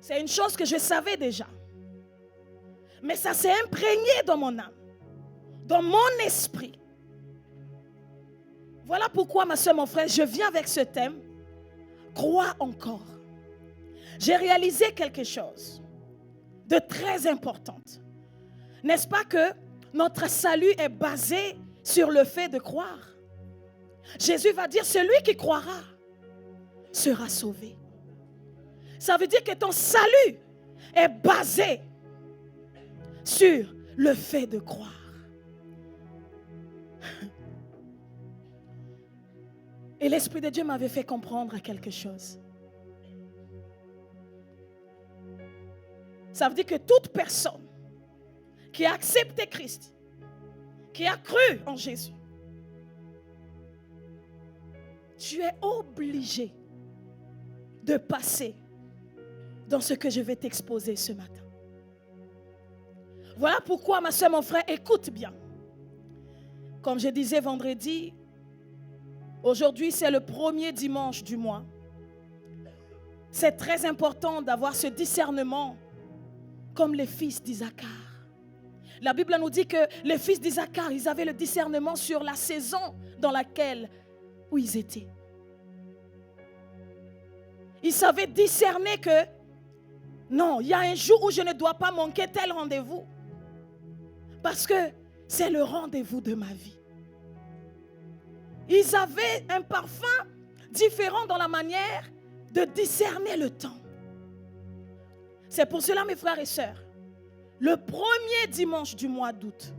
C'est une chose que je savais déjà. Mais ça s'est imprégné dans mon âme, dans mon esprit. Voilà pourquoi, ma soeur, mon frère, je viens avec ce thème. Crois encore. J'ai réalisé quelque chose de très important. N'est-ce pas que notre salut est basé sur le fait de croire? Jésus va dire, celui qui croira sera sauvé. Ça veut dire que ton salut est basé sur le fait de croire. Et l'Esprit de Dieu m'avait fait comprendre quelque chose. Ça veut dire que toute personne qui a accepté Christ, qui a cru en Jésus, tu es obligé de passer dans ce que je vais t'exposer ce matin. Voilà pourquoi, ma soeur, mon frère, écoute bien. Comme je disais vendredi, aujourd'hui c'est le premier dimanche du mois. C'est très important d'avoir ce discernement comme les fils d'Isaacar. La Bible nous dit que les fils d'Isaacar, ils avaient le discernement sur la saison dans laquelle où ils étaient. Ils savaient discerner que non, il y a un jour où je ne dois pas manquer tel rendez-vous. Parce que c'est le rendez-vous de ma vie. Ils avaient un parfum différent dans la manière de discerner le temps. C'est pour cela, mes frères et sœurs, le premier dimanche du mois d'août,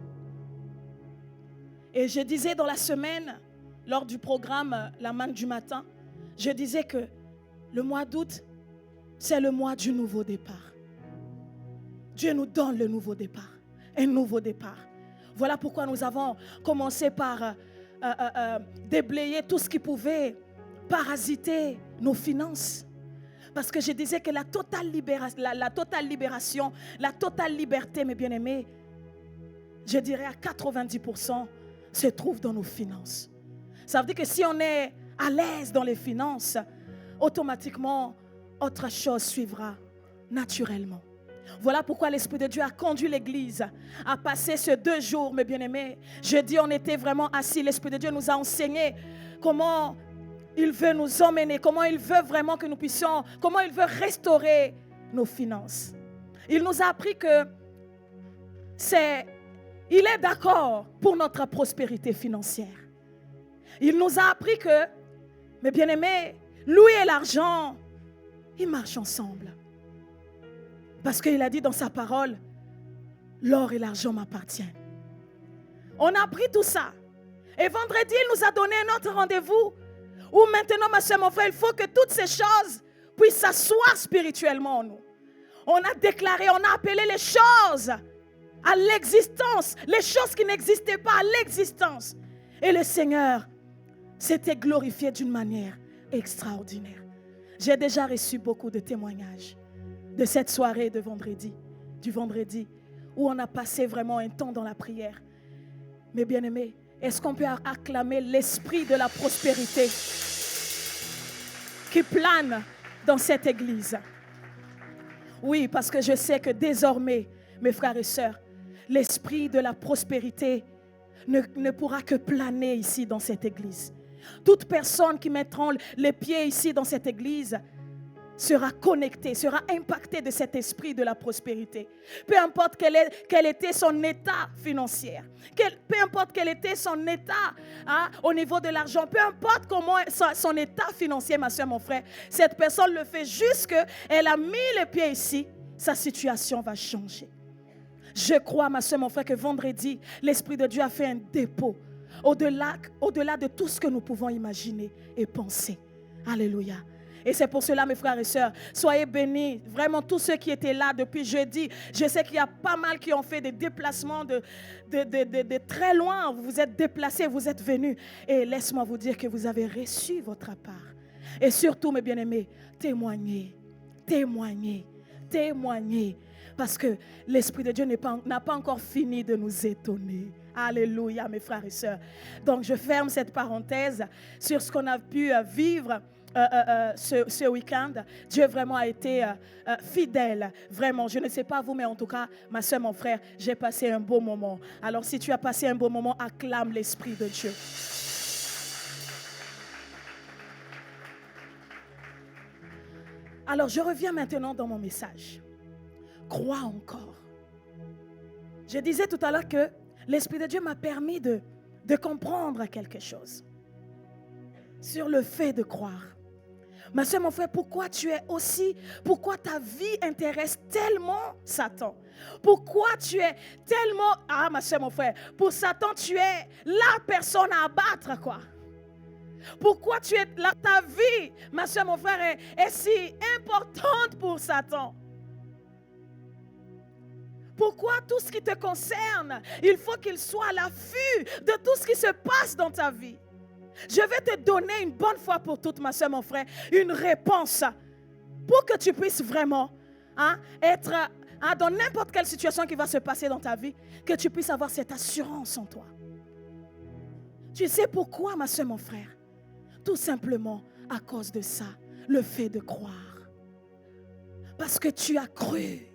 et je disais dans la semaine, lors du programme La Manne du matin, je disais que le mois d'août, c'est le mois du nouveau départ. Dieu nous donne le nouveau départ. Un nouveau départ. Voilà pourquoi nous avons commencé par déblayer tout ce qui pouvait parasiter nos finances. Parce que je disais que la totale libération, la totale liberté, mes bien-aimés, je dirais à 90%, se trouve dans nos finances. Ça veut dire que si on est à l'aise dans les finances, automatiquement, autre chose suivra naturellement. Voilà pourquoi l'Esprit de Dieu a conduit l'Église à passer ces 2 jours, mes bien-aimés. Jeudi, on était vraiment assis. L'Esprit de Dieu nous a enseigné comment il veut nous emmener, comment il veut vraiment que nous puissions, comment il veut restaurer nos finances. Il nous a appris que il est d'accord pour notre prospérité financière. Il nous a appris que, mes bien-aimés, lui et l'argent, ils marchent ensemble. Parce qu'il a dit dans sa parole, l'or et l'argent m'appartiennent. On a appris tout ça. Et vendredi, il nous a donné un autre rendez-vous où maintenant, ma soeur, mon frère, il faut que toutes ces choses puissent s'asseoir spirituellement en nous. On a déclaré, on a appelé les choses à l'existence, les choses qui n'existaient pas à l'existence. Et le Seigneur s'était glorifié d'une manière extraordinaire. J'ai déjà reçu beaucoup de témoignages de cette soirée de vendredi, du vendredi, où on a passé vraiment un temps dans la prière. Mes bien-aimés, est-ce qu'on peut acclamer l'esprit de la prospérité qui plane dans cette église? Oui, parce que je sais que désormais, mes frères et sœurs, l'esprit de la prospérité ne pourra que planer ici dans cette église. Toute personne qui mettra les pieds ici dans cette église sera connectée, sera impactée de cet esprit de la prospérité. Peu importe quel était son état financier, peu importe quel était son état au niveau de l'argent, peu importe comment son état financier, ma soeur, mon frère, cette personne le fait juste qu'elle a mis les pieds ici, sa situation va changer. Je crois, ma soeur, mon frère, que vendredi, l'Esprit de Dieu a fait un dépôt au-delà de tout ce que nous pouvons imaginer et penser. Alléluia. Et c'est pour cela, mes frères et sœurs, soyez bénis. Vraiment, tous ceux qui étaient là depuis jeudi, je sais qu'il y a pas mal qui ont fait des déplacements de très loin. Vous vous êtes déplacés, vous êtes venus. Et laisse-moi vous dire que vous avez reçu votre part. Et surtout, mes bien-aimés, témoignez, témoignez, témoignez. Parce que l'Esprit de Dieu n'a pas encore fini de nous étonner. Alléluia, mes frères et sœurs. Donc, je ferme cette parenthèse sur ce qu'on a pu vivre ce week-end. Dieu vraiment a été fidèle. Vraiment, je ne sais pas vous, mais en tout cas, ma soeur, mon frère, j'ai passé un beau moment. Alors si tu as passé un beau moment, acclame l'Esprit de Dieu. Alors je reviens maintenant dans mon message. Crois encore. Je disais tout à l'heure que l'Esprit de Dieu m'a permis de comprendre quelque chose sur le fait de croire. Ma soeur, mon frère, pourquoi ta vie intéresse tellement Satan? Pourquoi tu es tellement... Ah, ma soeur, mon frère, pour Satan, tu es la personne à abattre, quoi. Pourquoi ta vie, ma soeur, mon frère, est si importante pour Satan? Pourquoi tout ce qui te concerne, il faut qu'il soit à l'affût de tout ce qui se passe dans ta vie? Je vais te donner une bonne fois pour toutes, ma soeur, mon frère, une réponse pour que tu puisses vraiment être dans n'importe quelle situation qui va se passer dans ta vie, que tu puisses avoir cette assurance en toi. Tu sais pourquoi, ma soeur, mon frère? Tout simplement à cause de ça, le fait de croire. Parce que tu as cru.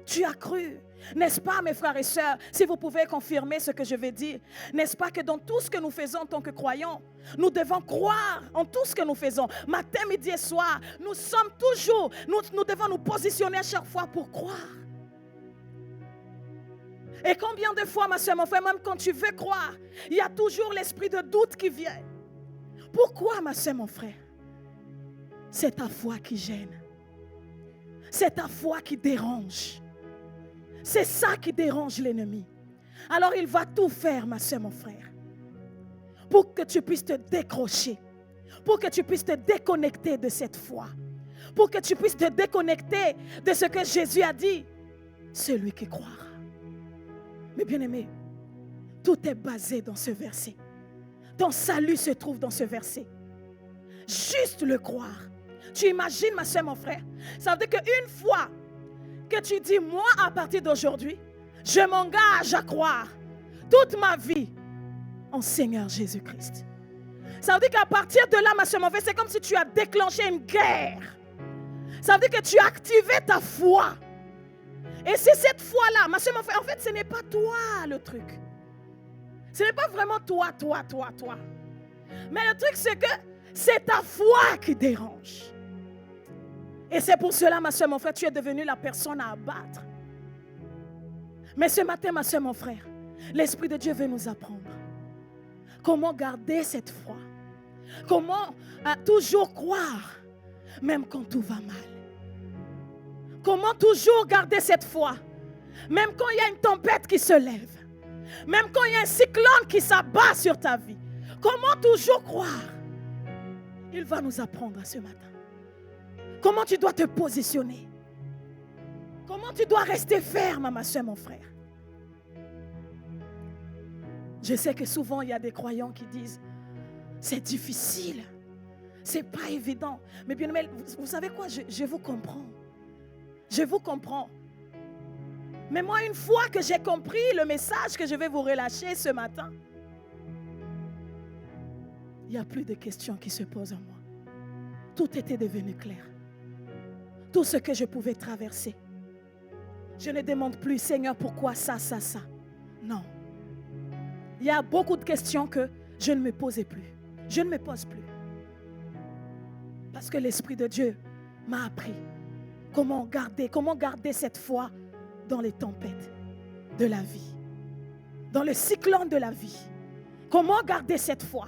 Tu as cru. N'est-ce pas, mes frères et sœurs, si vous pouvez confirmer ce que je vais dire, n'est-ce pas que dans tout ce que nous faisons en tant que croyants, nous devons croire en tout ce que nous faisons. Matin, midi et soir, nous devons nous positionner à chaque fois pour croire. Et combien de fois, ma soeur, mon frère, même quand tu veux croire, il y a toujours l'esprit de doute qui vient. Pourquoi, ma soeur, mon frère? C'est ta foi qui gêne. C'est ta foi qui dérange. C'est ça qui dérange l'ennemi. Alors il va tout faire, ma soeur, mon frère, pour que tu puisses te décrocher, pour que tu puisses te déconnecter de cette foi, pour que tu puisses te déconnecter de ce que Jésus a dit. Celui qui croira. Mais bien aimé, tout est basé dans ce verset. Ton salut se trouve dans ce verset. Juste le croire. Tu imagines, ma soeur, mon frère, ça veut dire qu'une fois que tu dis, moi, à partir d'aujourd'hui, je m'engage à croire toute ma vie en Seigneur Jésus-Christ. Ça veut dire qu'à partir de là, ma soeur, mon frère, c'est comme si tu as déclenché une guerre. Ça veut dire que tu as activé ta foi. Et c'est cette foi-là, ma soeur, mon frère, en fait, ce n'est pas toi le truc. Ce n'est pas vraiment toi. Mais le truc, c'est que c'est ta foi qui dérange. Et c'est pour cela, ma soeur, mon frère, tu es devenu la personne à abattre. Mais ce matin, ma soeur, mon frère, l'Esprit de Dieu veut nous apprendre comment garder cette foi. Comment toujours croire, même quand tout va mal. Comment toujours garder cette foi, même quand il y a une tempête qui se lève. Même quand il y a un cyclone qui s'abat sur ta vie. Comment toujours croire? Il va nous apprendre ce matin. Comment tu dois te positionner? Comment tu dois rester ferme, ma soeur, mon frère? Je sais que souvent il y a des croyants qui disent c'est difficile, c'est pas évident. Mais bien aimé, vous savez quoi? Je vous comprends. Je vous comprends. Mais moi, une fois que j'ai compris le message que je vais vous relâcher ce matin, il n'y a plus de questions qui se posent en moi. Tout était devenu clair. Tout ce que je pouvais traverser. Je ne demande plus, Seigneur, pourquoi ça? Non. Il y a beaucoup de questions que je ne me posais plus. Je ne me pose plus. Parce que l'Esprit de Dieu m'a appris comment garder cette foi dans les tempêtes de la vie, dans le cyclone de la vie. Comment garder cette foi?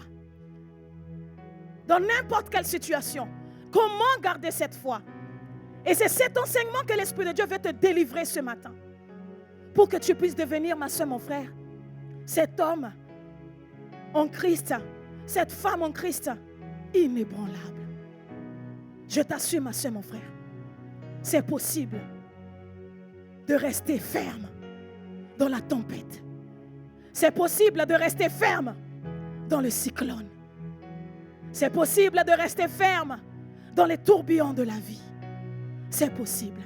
Dans n'importe quelle situation, comment garder cette foi? Et c'est cet enseignement que l'Esprit de Dieu veut te délivrer ce matin. Pour que tu puisses devenir, ma soeur, mon frère, cet homme en Christ, cette femme en Christ, inébranlable. Je t'assure, ma soeur, mon frère, c'est possible de rester ferme dans la tempête. C'est possible de rester ferme dans le cyclone. C'est possible de rester ferme dans les tourbillons de la vie. C'est possible.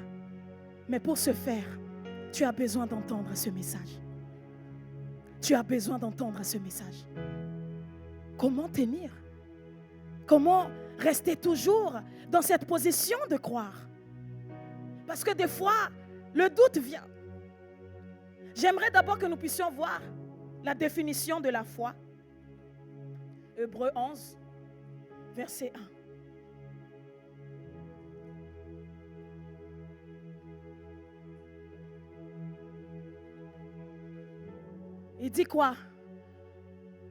Mais pour ce faire, tu as besoin d'entendre ce message. Tu as besoin d'entendre ce message. Comment tenir? Comment restez toujours dans cette position de croire. Parce que des fois, le doute vient. J'aimerais d'abord que nous puissions voir la définition de la foi. Hébreux 11, verset 1. Il dit quoi?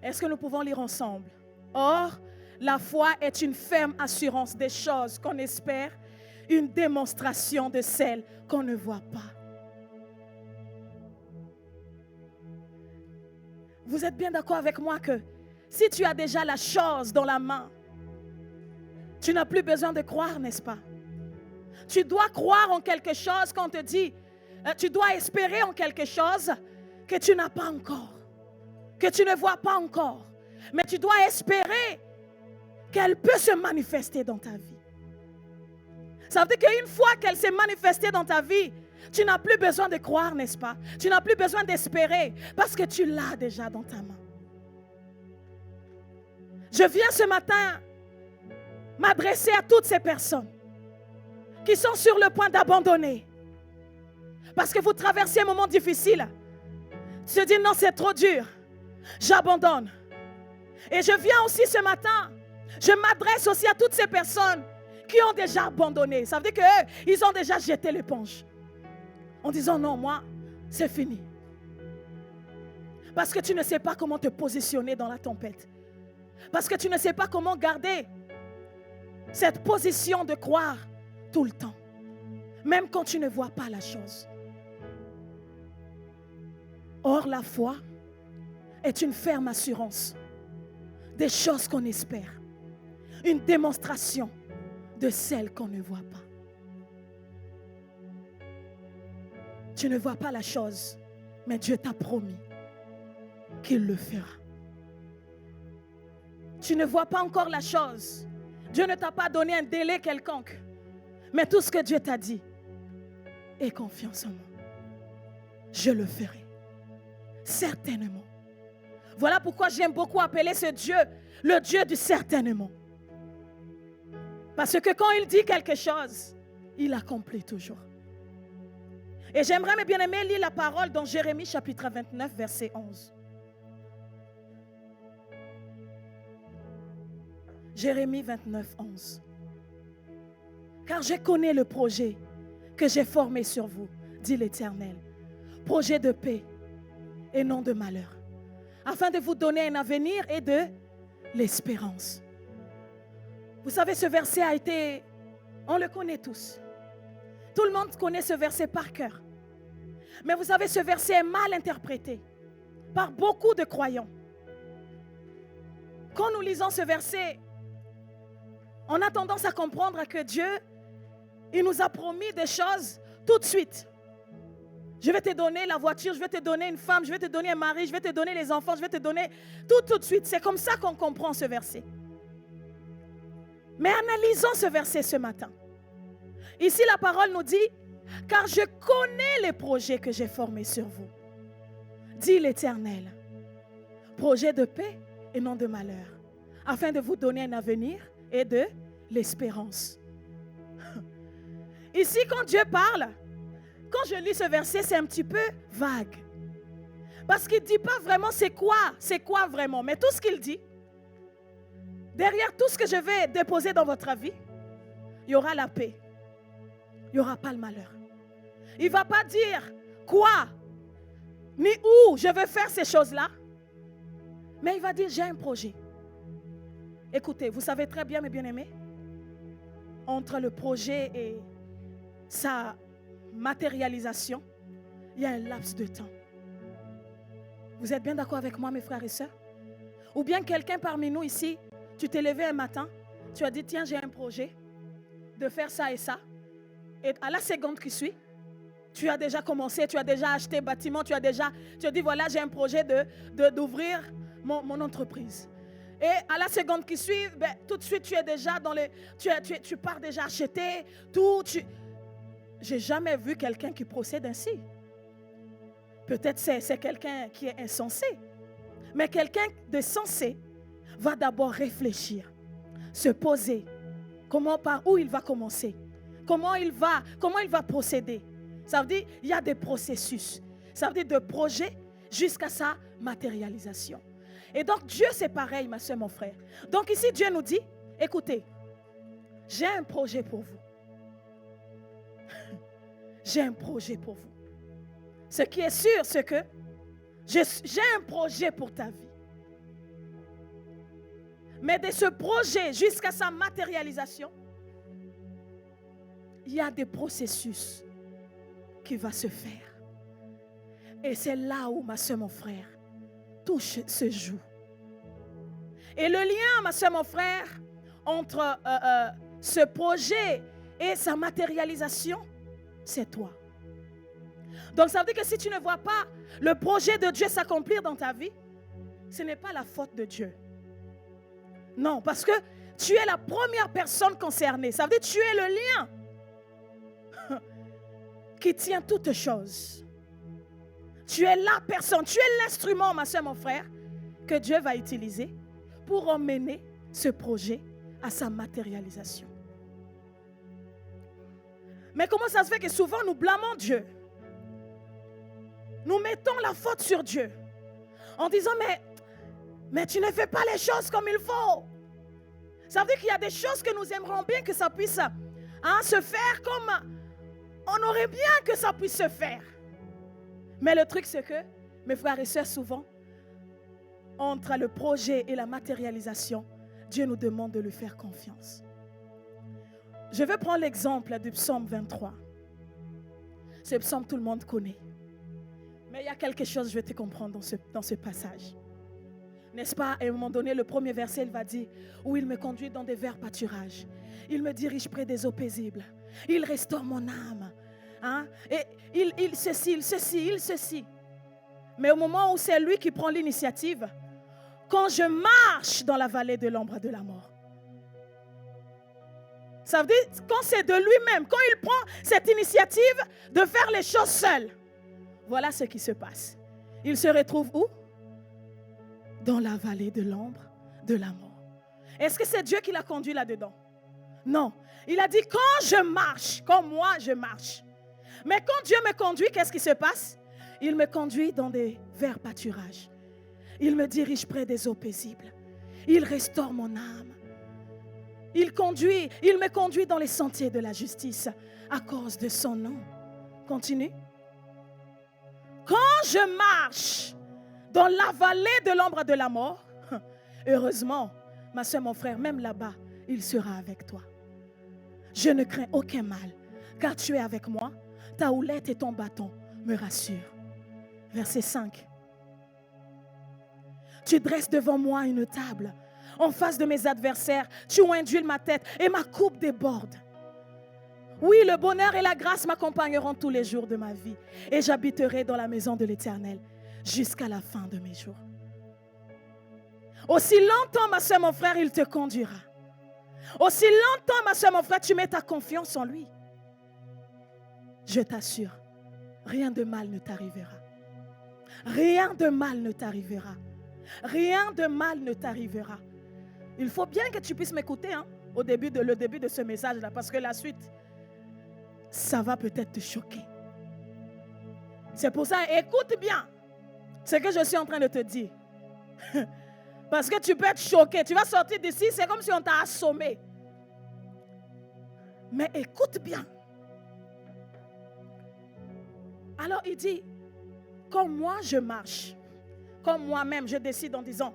Est-ce que nous pouvons lire ensemble? Or, la foi est une ferme assurance des choses qu'on espère, une démonstration de celles qu'on ne voit pas. Vous êtes bien d'accord avec moi que si tu as déjà la chose dans la main, tu n'as plus besoin de croire, n'est-ce pas? Tu dois croire en quelque chose quand on te dit, tu dois espérer en quelque chose que tu n'as pas encore, que tu ne vois pas encore. Mais tu dois espérer qu'elle peut se manifester dans ta vie. Ça veut dire qu'une fois qu'elle s'est manifestée dans ta vie, tu n'as plus besoin de croire, n'est-ce pas? Tu n'as plus besoin d'espérer parce que tu l'as déjà dans ta main. Je viens ce matin m'adresser à toutes ces personnes qui sont sur le point d'abandonner. Parce que vous traversez un moment difficile. Tu te dis non, c'est trop dur. J'abandonne. Et je viens aussi ce matin, je m'adresse aussi à toutes ces personnes qui ont déjà abandonné. Ça veut dire qu'eux, ils ont déjà jeté l'éponge. En disant non, moi, c'est fini. Parce que tu ne sais pas comment te positionner dans la tempête. Parce que tu ne sais pas comment garder cette position de croire tout le temps. Même quand tu ne vois pas la chose. Or, la foi est une ferme assurance des choses qu'on espère. Une démonstration de celles qu'on ne voit pas. Tu ne vois pas la chose, mais Dieu t'a promis qu'il le fera. Tu ne vois pas encore la chose. Dieu ne t'a pas donné un délai quelconque. Mais tout ce que Dieu t'a dit, aie confiance en moi. Je le ferai. Certainement. Voilà pourquoi j'aime beaucoup appeler ce Dieu le Dieu du certainement. Parce que quand il dit quelque chose, il accomplit toujours. Et j'aimerais, mes bien-aimés, lire la parole dans Jérémie chapitre 29, verset 11. Jérémie 29, 11. Car je connais le projet que j'ai formé sur vous, dit l'Éternel. Projet de paix et non de malheur, afin de vous donner un avenir et de l'espérance. Vous savez, ce verset a été, on le connaît tous. Tout le monde connaît ce verset par cœur. Mais vous savez, ce verset est mal interprété par beaucoup de croyants. Quand nous lisons ce verset, on a tendance à comprendre que Dieu, il nous a promis des choses tout de suite. Je vais te donner la voiture, je vais te donner une femme, je vais te donner un mari, je vais te donner les enfants, je vais te donner tout de suite. C'est comme ça qu'on comprend ce verset. Mais analysons ce verset ce matin. Ici, la parole nous dit, car je connais les projets que j'ai formés sur vous, dit l'Éternel. Projet de paix et non de malheur, afin de vous donner un avenir et de l'espérance. Ici, quand Dieu parle, quand je lis ce verset, c'est un petit peu vague. Parce qu'il ne dit pas vraiment c'est quoi vraiment. Mais tout ce qu'il dit, derrière tout ce que je vais déposer dans votre vie, il y aura la paix. Il n'y aura pas le malheur. Il ne va pas dire quoi, ni où je veux faire ces choses-là. Mais il va dire, j'ai un projet. Écoutez, vous savez très bien, mes bien-aimés, entre le projet et sa matérialisation, il y a un laps de temps. Vous êtes bien d'accord avec moi, mes frères et sœurs? Ou bien quelqu'un parmi nous ici, tu t'es levé un matin, tu as dit, tiens, j'ai un projet de faire ça et ça. Et à la seconde qui suit, tu as déjà commencé, tu as déjà acheté bâtiment, tu as dit, voilà, j'ai un projet d'ouvrir mon entreprise. Et à la seconde qui suit, tout de suite, tu es déjà dans tu pars déjà acheter tout. J'ai jamais vu quelqu'un qui procède ainsi. Peut-être c'est quelqu'un qui est insensé. Mais quelqu'un de sensé va d'abord réfléchir se poser. Par où il va commencer? Comment il va procéder? Ça veut dire il y a des processus. Ça veut dire de projet jusqu'à sa matérialisation. Et donc Dieu c'est pareil, ma soeur, mon frère. Donc ici Dieu nous dit, écoutez, j'ai un projet pour vous. J'ai un projet pour vous. Ce qui est sûr, c'est que j'ai un projet pour ta vie. Mais de ce projet jusqu'à sa matérialisation, il y a des processus qui vont se faire. Et c'est là où, ma soeur, mon frère, tout se joue. Et le lien, ma soeur, mon frère, entre ce projet et sa matérialisation, c'est toi. Donc ça veut dire que si tu ne vois pas le projet de Dieu s'accomplir dans ta vie, ce n'est pas la faute de Dieu. Non, parce que tu es la première personne concernée. Ça veut dire que tu es le lien qui tient toutes choses. Tu es la personne, tu es l'instrument, ma soeur, mon frère, que Dieu va utiliser pour emmener ce projet à sa matérialisation. Mais comment ça se fait que souvent nous blâmons Dieu? Nous mettons la faute sur Dieu en disant mais tu ne fais pas les choses comme il faut. Ça veut dire qu'il y a des choses que nous aimerions bien que ça puisse se faire comme on aurait bien que ça puisse se faire. Mais le truc c'est que, mes frères et sœurs, souvent, entre le projet et la matérialisation, Dieu nous demande de lui faire confiance. Je vais prendre l'exemple du psaume 23. Ce psaume, tout le monde connaît. Mais il y a quelque chose, je vais te comprendre dans ce passage. N'est-ce pas, à un moment donné, le premier verset, il va dire, où il me conduit dans des verts pâturages. Il me dirige près des eaux paisibles. Il restaure mon âme. Hein? Et il ceci. Mais au moment où c'est lui qui prend l'initiative, quand je marche dans la vallée de l'ombre de la mort. Ça veut dire, quand c'est de lui-même, quand il prend cette initiative de faire les choses seul, voilà ce qui se passe. Il se retrouve où? Dans la vallée de l'ombre de la mort. Est-ce que c'est Dieu qui l'a conduit là-dedans? Non. Il a dit, quand je marche, comme moi je marche. Mais quand Dieu me conduit, qu'est-ce qui se passe? Il me conduit dans des verts pâturages. Il me dirige près des eaux paisibles. Il restaure mon âme. Il me conduit dans les sentiers de la justice à cause de son nom. Continue. Quand je marche dans la vallée de l'ombre de la mort, heureusement, ma soeur, mon frère, même là-bas, il sera avec toi. Je ne crains aucun mal, car tu es avec moi. Ta houlette et ton bâton me rassurent. Verset 5. Tu dresses devant moi une table en face de mes adversaires. Tu induis ma tête et ma coupe déborde. Oui, le bonheur et la grâce m'accompagneront tous les jours de ma vie. Et j'habiterai dans la maison de l'Éternel jusqu'à la fin de mes jours. Aussi longtemps, ma soeur, mon frère, il te conduira. Aussi longtemps, ma soeur, mon frère, tu mets ta confiance en lui. Je t'assure, rien de mal ne t'arrivera. Rien de mal ne t'arrivera. Rien de mal ne t'arrivera. Il faut bien que tu puisses m'écouter le début de ce message-là, parce que la suite, ça va peut-être te choquer. C'est pour ça, écoute bien ce que je suis en train de te dire. Parce que tu peux être choqué. Tu vas sortir d'ici, c'est comme si on t'a assommé. Mais écoute bien. Alors il dit, comme moi je marche, comme moi-même je décide en disant,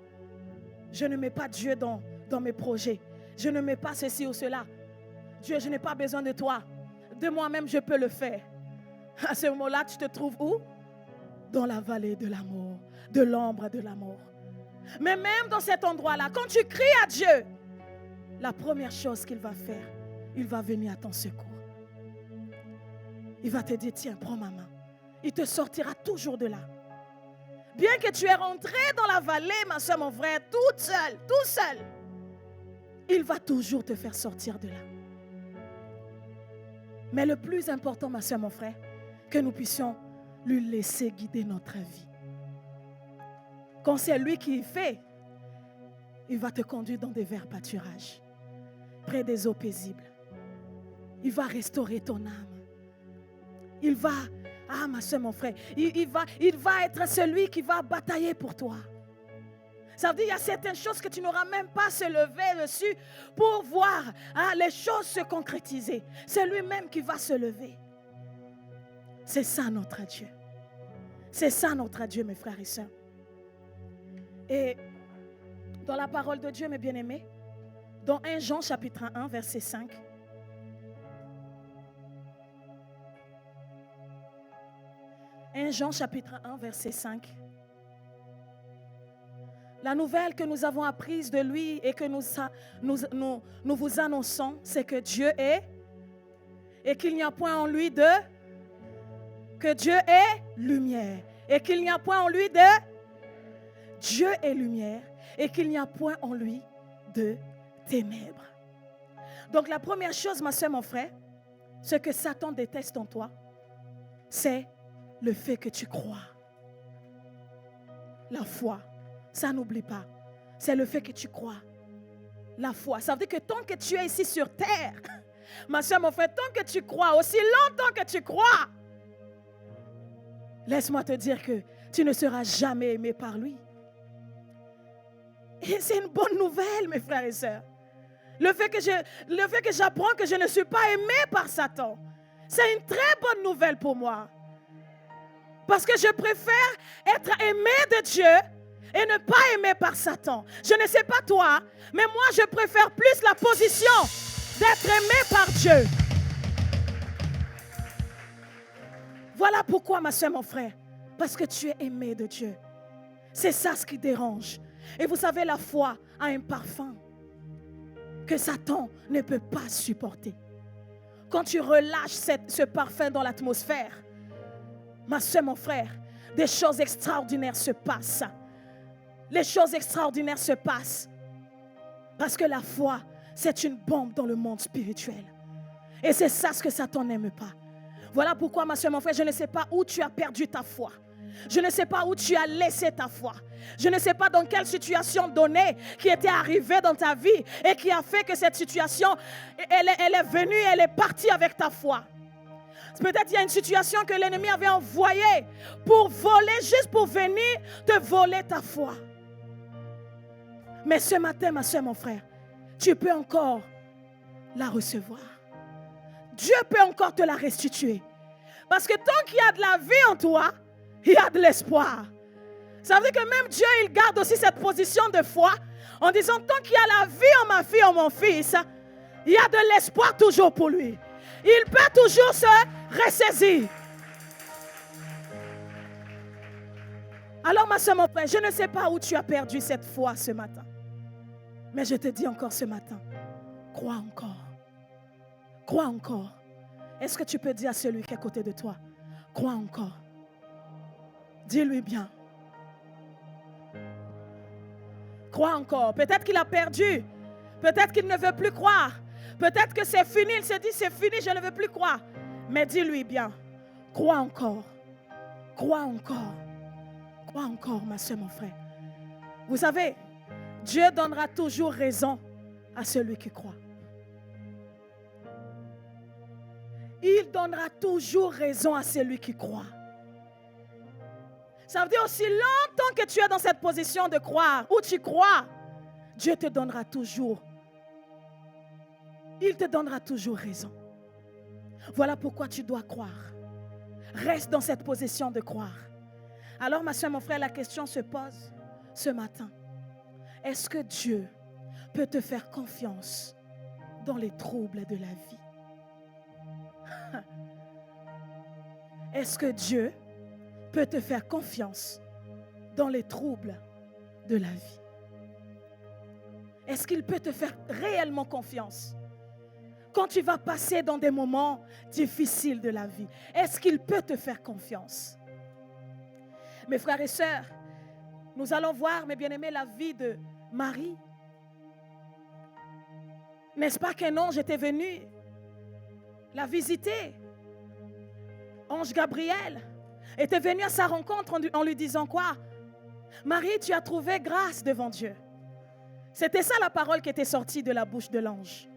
je ne mets pas Dieu dans mes projets. Je ne mets pas ceci ou cela. Dieu, je n'ai pas besoin de toi. De moi-même, je peux le faire. À ce moment-là, tu te trouves où? Dans la vallée de la mort, de l'ombre de la mort. Mais même dans cet endroit-là, quand tu cries à Dieu, la première chose qu'il va faire, il va venir à ton secours. Il va te dire, tiens, prends ma main. Il te sortira toujours de là. Bien que tu es rentré dans la vallée, ma soeur, mon frère, toute seule, tout seul, il va toujours te faire sortir de là. Mais le plus important, ma soeur, mon frère, que nous puissions lui laisser guider notre vie. Quand c'est lui qui fait, il va te conduire dans des verts pâturages. près des eaux paisibles. Il va restaurer ton âme. Il va, ma soeur, mon frère, il va être celui qui va batailler pour toi. Ça veut dire qu'il y a certaines choses que tu n'auras même pas à se lever dessus pour voir les choses se concrétiser. C'est lui-même qui va se lever. C'est ça notre Dieu. C'est ça notre Dieu, mes frères et sœurs. Et dans la parole de Dieu, mes bien-aimés, dans 1 Jean chapitre 1, verset 5, Jean chapitre 1, verset 5. La nouvelle que nous avons apprise de lui et que nous vous annonçons, c'est que Dieu est et qu'il n'y a point en lui de... Que Dieu est lumière et qu'il n'y a point en lui de... Dieu est lumière et qu'il n'y a point en lui de ténèbres. Donc la première chose, ma soeur, mon frère, ce que Satan déteste en toi, c'est le fait que tu crois. La foi, ça n'oublie pas. C'est le fait que tu crois. La foi, ça veut dire que tant que tu es ici sur terre, ma soeur, mon frère, tant que tu crois, aussi longtemps que tu crois, laisse-moi te dire que tu ne seras jamais aimé par lui. Et c'est une bonne nouvelle, mes frères et sœurs. Le fait que j'apprends que je ne suis pas aimé par Satan, c'est une très bonne nouvelle pour moi. Parce que je préfère être aimé de Dieu et ne pas aimé par Satan. Je ne sais pas toi, mais moi je préfère plus la position d'être aimé par Dieu. Voilà pourquoi, ma soeur, mon frère, parce que tu es aimé de Dieu. C'est ça ce qui dérange. Et vous savez, la foi a un parfum que Satan ne peut pas supporter. Quand tu relâches ce parfum dans l'atmosphère, ma soeur, mon frère, des choses extraordinaires se passent. Les choses extraordinaires se passent. Parce que la foi, c'est une bombe dans le monde spirituel. Et c'est ça ce que Satan n'aime pas. Voilà pourquoi, ma soeur, mon frère, je ne sais pas où tu as perdu ta foi. Je ne sais pas où tu as laissé ta foi. Je ne sais pas dans quelle situation donnée qui était arrivée dans ta vie et qui a fait que cette situation, elle est venue, elle est partie avec ta foi. Peut-être qu'il y a une situation que l'ennemi avait envoyée pour voler, juste pour venir te voler ta foi. Mais ce matin, ma soeur, mon frère, tu peux encore la recevoir. Dieu peut encore te la restituer. Parce que tant qu'il y a de la vie en toi, il y a de l'espoir. Ça veut dire que même Dieu, il garde aussi cette position de foi en disant, tant qu'il y a la vie en ma fille, en mon fils, il y a de l'espoir toujours pour lui. Il peut toujours se ressaisir. Alors, ma soeur, mon frère, je ne sais pas où tu as perdu cette foi ce matin. Mais je te dis encore ce matin, crois encore. Crois encore. Est-ce que tu peux dire à celui qui est à côté de toi, crois encore. Dis-lui bien. Crois encore. Peut-être qu'il a perdu. Peut-être qu'il ne veut plus croire. Peut-être que c'est fini. Il se dit, c'est fini, je ne veux plus croire. Mais dis-lui bien, crois encore. Crois encore. Crois encore, ma soeur, mon frère. Vous savez, Dieu donnera toujours raison à celui qui croit. Il donnera toujours raison à celui qui croit. Ça veut dire aussi longtemps que tu es dans cette position de croire, où tu crois, Dieu te donnera toujours. Il te donnera toujours raison. Voilà pourquoi tu dois croire. Reste dans cette position de croire. Alors, ma soeur, mon frère, la question se pose ce matin. Est-ce que Dieu peut te faire confiance dans les troubles de la vie? Est-ce que Dieu peut te faire confiance dans les troubles de la vie? Est-ce qu'il peut te faire réellement confiance quand tu vas passer dans des moments difficiles de la vie? Est-ce qu'il peut te faire confiance? Mes frères et sœurs, nous allons voir, mes bien-aimés, la vie de Marie. N'est-ce pas qu'un ange était venu la visiter? Ange Gabriel était venu à sa rencontre en lui disant quoi? Marie, tu as trouvé grâce devant Dieu. C'était ça la parole qui était sortie de la bouche de l'ange.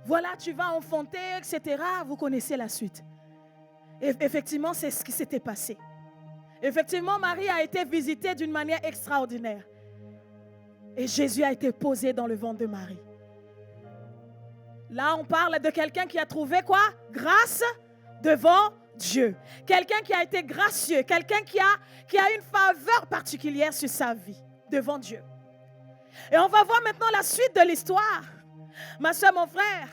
Voilà, tu vas enfanter, etc. Vous connaissez la suite. Et effectivement, c'est ce qui s'était passé. Effectivement, Marie a été visitée d'une manière extraordinaire. Et Jésus a été posé dans le ventre de Marie. Là, on parle de quelqu'un qui a trouvé quoi? Grâce devant Dieu. Quelqu'un qui a été gracieux. Quelqu'un qui a une faveur particulière sur sa vie devant Dieu. Et on va voir maintenant la suite de l'histoire. Ma soeur, mon frère,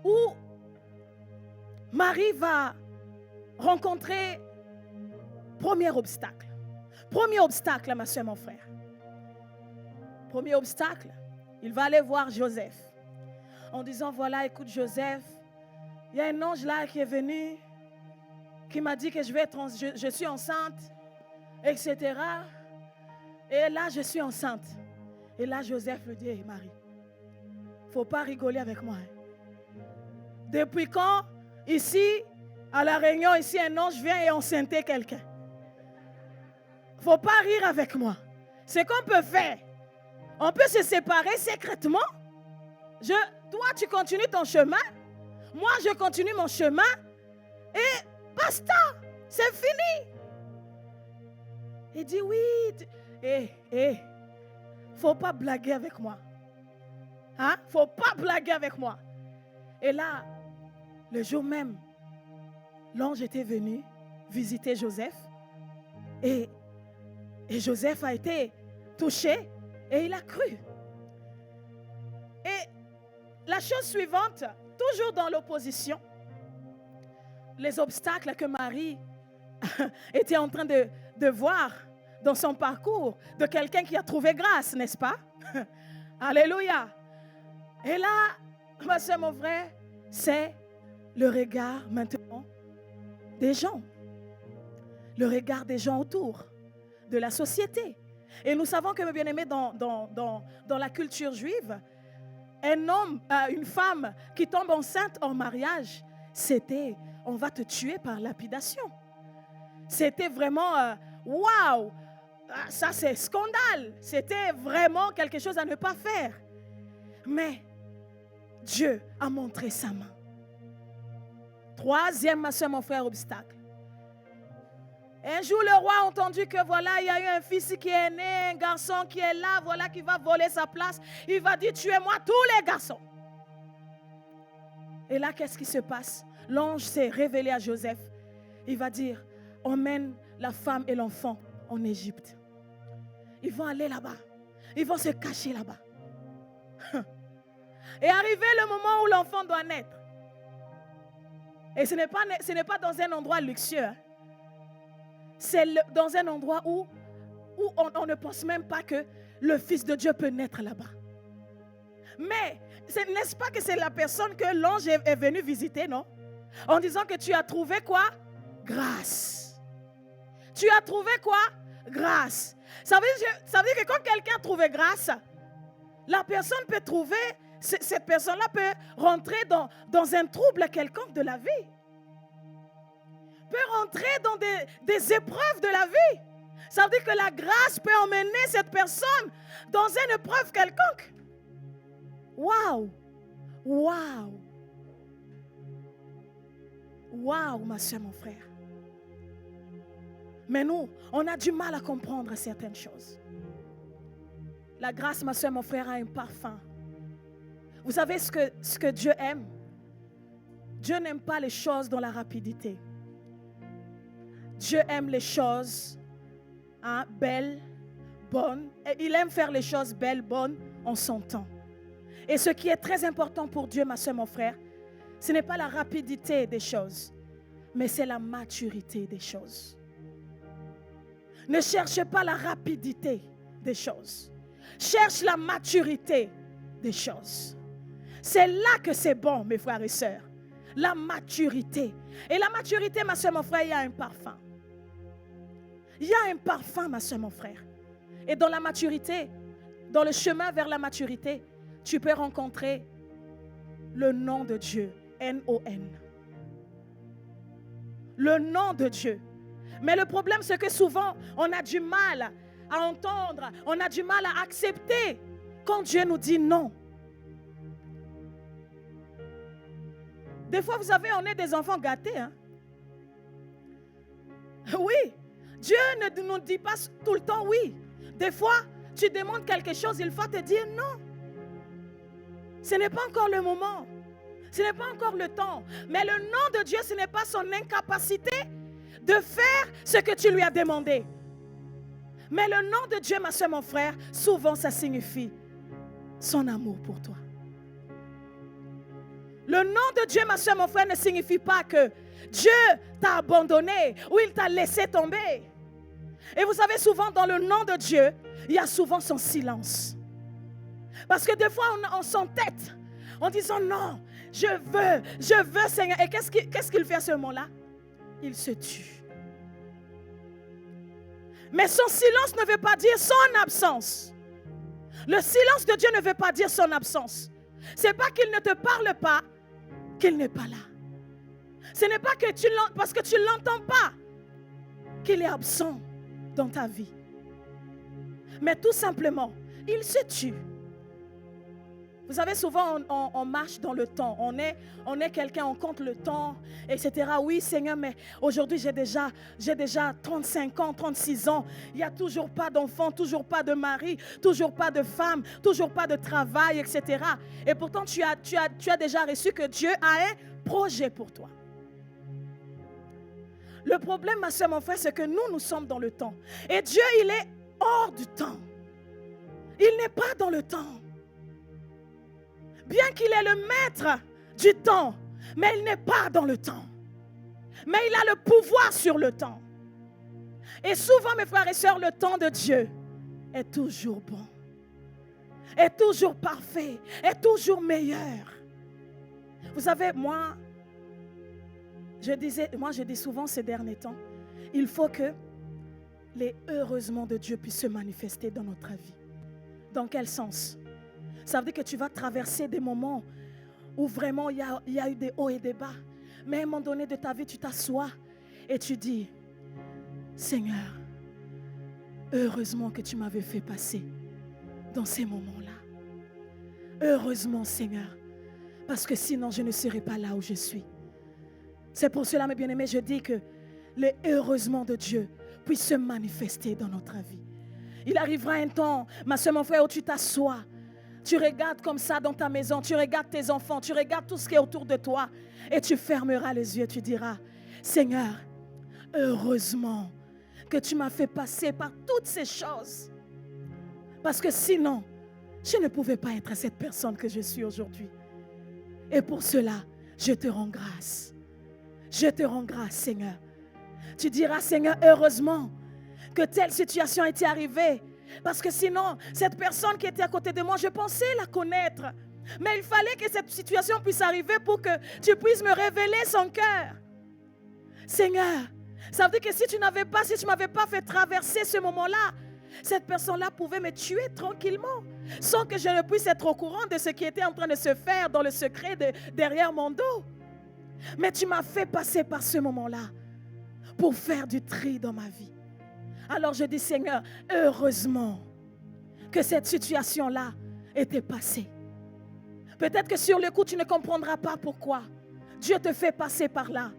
où Marie va rencontrer premier obstacle. Premier obstacle, ma soeur, mon frère. Premier obstacle, il va aller voir Joseph. En disant, voilà, écoute Joseph, il y a un ange là qui est venu, qui m'a dit que je suis enceinte, etc. Et là, je suis enceinte. Et là, Joseph lui dit, hey, Marie, il ne faut pas rigoler avec moi. Depuis quand, ici, à la Réunion, ici, un ange vient et enceinter quelqu'un? Il ne faut pas rire avec moi. Ce qu'on peut faire, on peut se séparer secrètement. Toi, tu continues ton chemin. Moi, je continue mon chemin. Et basta, c'est fini. Il dit oui. Faut pas blaguer avec moi. Hein? Faut pas blaguer avec moi. Et là, le jour même, l'ange était venu visiter Joseph. Et Joseph a été touché et il a cru. Et la chose suivante, toujours dans l'opposition, les obstacles que Marie était en train de voir dans son parcours de quelqu'un qui a trouvé grâce, n'est-ce pas? Alléluia. Et là, ma soeur, mon frère, c'est le regard maintenant des gens. Le regard des gens autour, de la société. Et nous savons que, mes bien-aimés, dans la culture juive, un homme, une femme qui tombe enceinte en mariage, c'était, on va te tuer par lapidation. C'était vraiment, waouh, ça c'est scandale. C'était vraiment quelque chose à ne pas faire. Mais Dieu a montré sa main. Troisième, ma soeur, mon frère, obstacle. Un jour, le roi a entendu que voilà, il y a eu un fils qui est né, un garçon qui est là, voilà, qui va voler sa place. Il va dire, tuez-moi tous les garçons. Et là, qu'est-ce qui se passe? L'ange s'est révélé à Joseph. Il va dire, emmène la femme et l'enfant en Égypte. Ils vont aller là-bas. Ils vont se cacher là-bas. Et arrivé le moment où l'enfant doit naître. Et ce n'est pas dans un endroit luxueux. Hein. C'est dans un endroit où on ne pense même pas que le Fils de Dieu peut naître là-bas. Mais, n'est-ce pas que c'est la personne que l'ange est venu visiter, non? En disant que tu as trouvé quoi? Grâce. Tu as trouvé quoi? Grâce. Ça veut dire que quand quelqu'un a trouvé grâce, la personne peut trouver, cette personne-là peut rentrer dans un trouble quelconque de la vie. Peut rentrer dans des épreuves de la vie. Ça veut dire que la grâce peut emmener cette personne dans une épreuve quelconque. Waouh! Waouh! Waouh, ma soeur, mon frère. Mais nous, on a du mal à comprendre certaines choses. La grâce, ma soeur, mon frère, a un parfum. Vous savez ce que Dieu aime? Dieu n'aime pas les choses dans la rapidité. Dieu aime les choses belles, bonnes. Et il aime faire les choses belles, bonnes en son temps. Et ce qui est très important pour Dieu, ma soeur, mon frère, ce n'est pas la rapidité des choses, mais c'est la maturité des choses. Ne cherche pas la rapidité des choses. Cherche la maturité des choses. C'est là que c'est bon, mes frères et sœurs. La maturité. Et la maturité, ma soeur, mon frère, il y a un parfum. Il y a un parfum, ma soeur, mon frère. Et dans la maturité, dans le chemin vers la maturité, tu peux rencontrer le nom de Dieu, N-O-N. Le nom de Dieu. Mais le problème, c'est que souvent, on a du mal à entendre, on a du mal à accepter quand Dieu nous dit non. Des fois, vous savez, on est des enfants gâtés. Hein? Oui, Dieu ne nous dit pas tout le temps oui. Des fois, tu demandes quelque chose, il faut te dire non. Ce n'est pas encore le moment. Ce n'est pas encore le temps. Mais le nom de Dieu, ce n'est pas son incapacité de faire ce que tu lui as demandé. Mais le nom de Dieu, ma soeur, mon frère, souvent ça signifie son amour pour toi. Le nom de Dieu, ma soeur, mon frère, ne signifie pas que Dieu t'a abandonné ou il t'a laissé tomber. Et vous savez, souvent dans le nom de Dieu, il y a souvent son silence. Parce que des fois, on s'entête en disant non, je veux, Seigneur. Et qu'est-ce qu'il fait à ce moment-là? Il se tue. Mais son silence ne veut pas dire son absence. Le silence de Dieu ne veut pas dire son absence. Ce n'est pas qu'il ne te parle pas, qu'il n'est pas là. Ce n'est pas que parce que tu ne l'entends pas qu'il est absent dans ta vie. Mais tout simplement, il se tue. Vous savez, souvent on marche dans le temps. On est quelqu'un, on compte le temps, etc. Oui, Seigneur, mais aujourd'hui j'ai déjà 35 ans, 36 ans. Il n'y a toujours pas d'enfant, toujours pas de mari, toujours pas de femme, toujours pas de travail, etc. Et pourtant, tu as déjà reçu que Dieu a un projet pour toi. Le problème, ma soeur, mon frère, c'est que nous sommes dans le temps. Et Dieu, il est hors du temps. Il n'est pas dans le temps. Bien qu'il est le maître du temps, mais il n'est pas dans le temps. Mais il a le pouvoir sur le temps. Et souvent, mes frères et sœurs, le temps de Dieu est toujours bon, est toujours parfait, est toujours meilleur. Vous savez, moi, je dis souvent ces derniers temps, il faut que les heureusement de Dieu puissent se manifester dans notre vie. Dans quel sens? Ça veut dire que tu vas traverser des moments où vraiment il y a eu des hauts et des bas. Mais à un moment donné de ta vie, tu t'assois et tu dis, Seigneur, heureusement que tu m'avais fait passer dans ces moments-là. Heureusement, Seigneur, parce que sinon je ne serais pas là où je suis. C'est pour cela, mes bien-aimés, je dis que le heureusement de Dieu puisse se manifester dans notre vie. Il arrivera un temps, ma soeur, mon frère, où tu t'assois. Tu regardes comme ça dans ta maison, tu regardes tes enfants, tu regardes tout ce qui est autour de toi et tu fermeras les yeux, tu diras, Seigneur, heureusement que tu m'as fait passer par toutes ces choses. Parce que sinon, je ne pouvais pas être cette personne que je suis aujourd'hui. Et pour cela, je te rends grâce. Je te rends grâce, Seigneur. Tu diras, Seigneur, heureusement que telle situation était arrivée. Parce que sinon, cette personne qui était à côté de moi, je pensais la connaître. Mais il fallait que cette situation puisse arriver pour que tu puisses me révéler son cœur. Seigneur, ça veut dire que si tu m'avais pas fait traverser ce moment-là, cette personne-là pouvait me tuer tranquillement, sans que je ne puisse être au courant de ce qui était en train de se faire dans le secret derrière mon dos. Mais tu m'as fait passer par ce moment-là pour faire du tri dans ma vie. Alors je dis, Seigneur, heureusement que cette situation-là était passée. Peut-être que sur le coup, tu ne comprendras pas pourquoi Dieu te fait passer par là.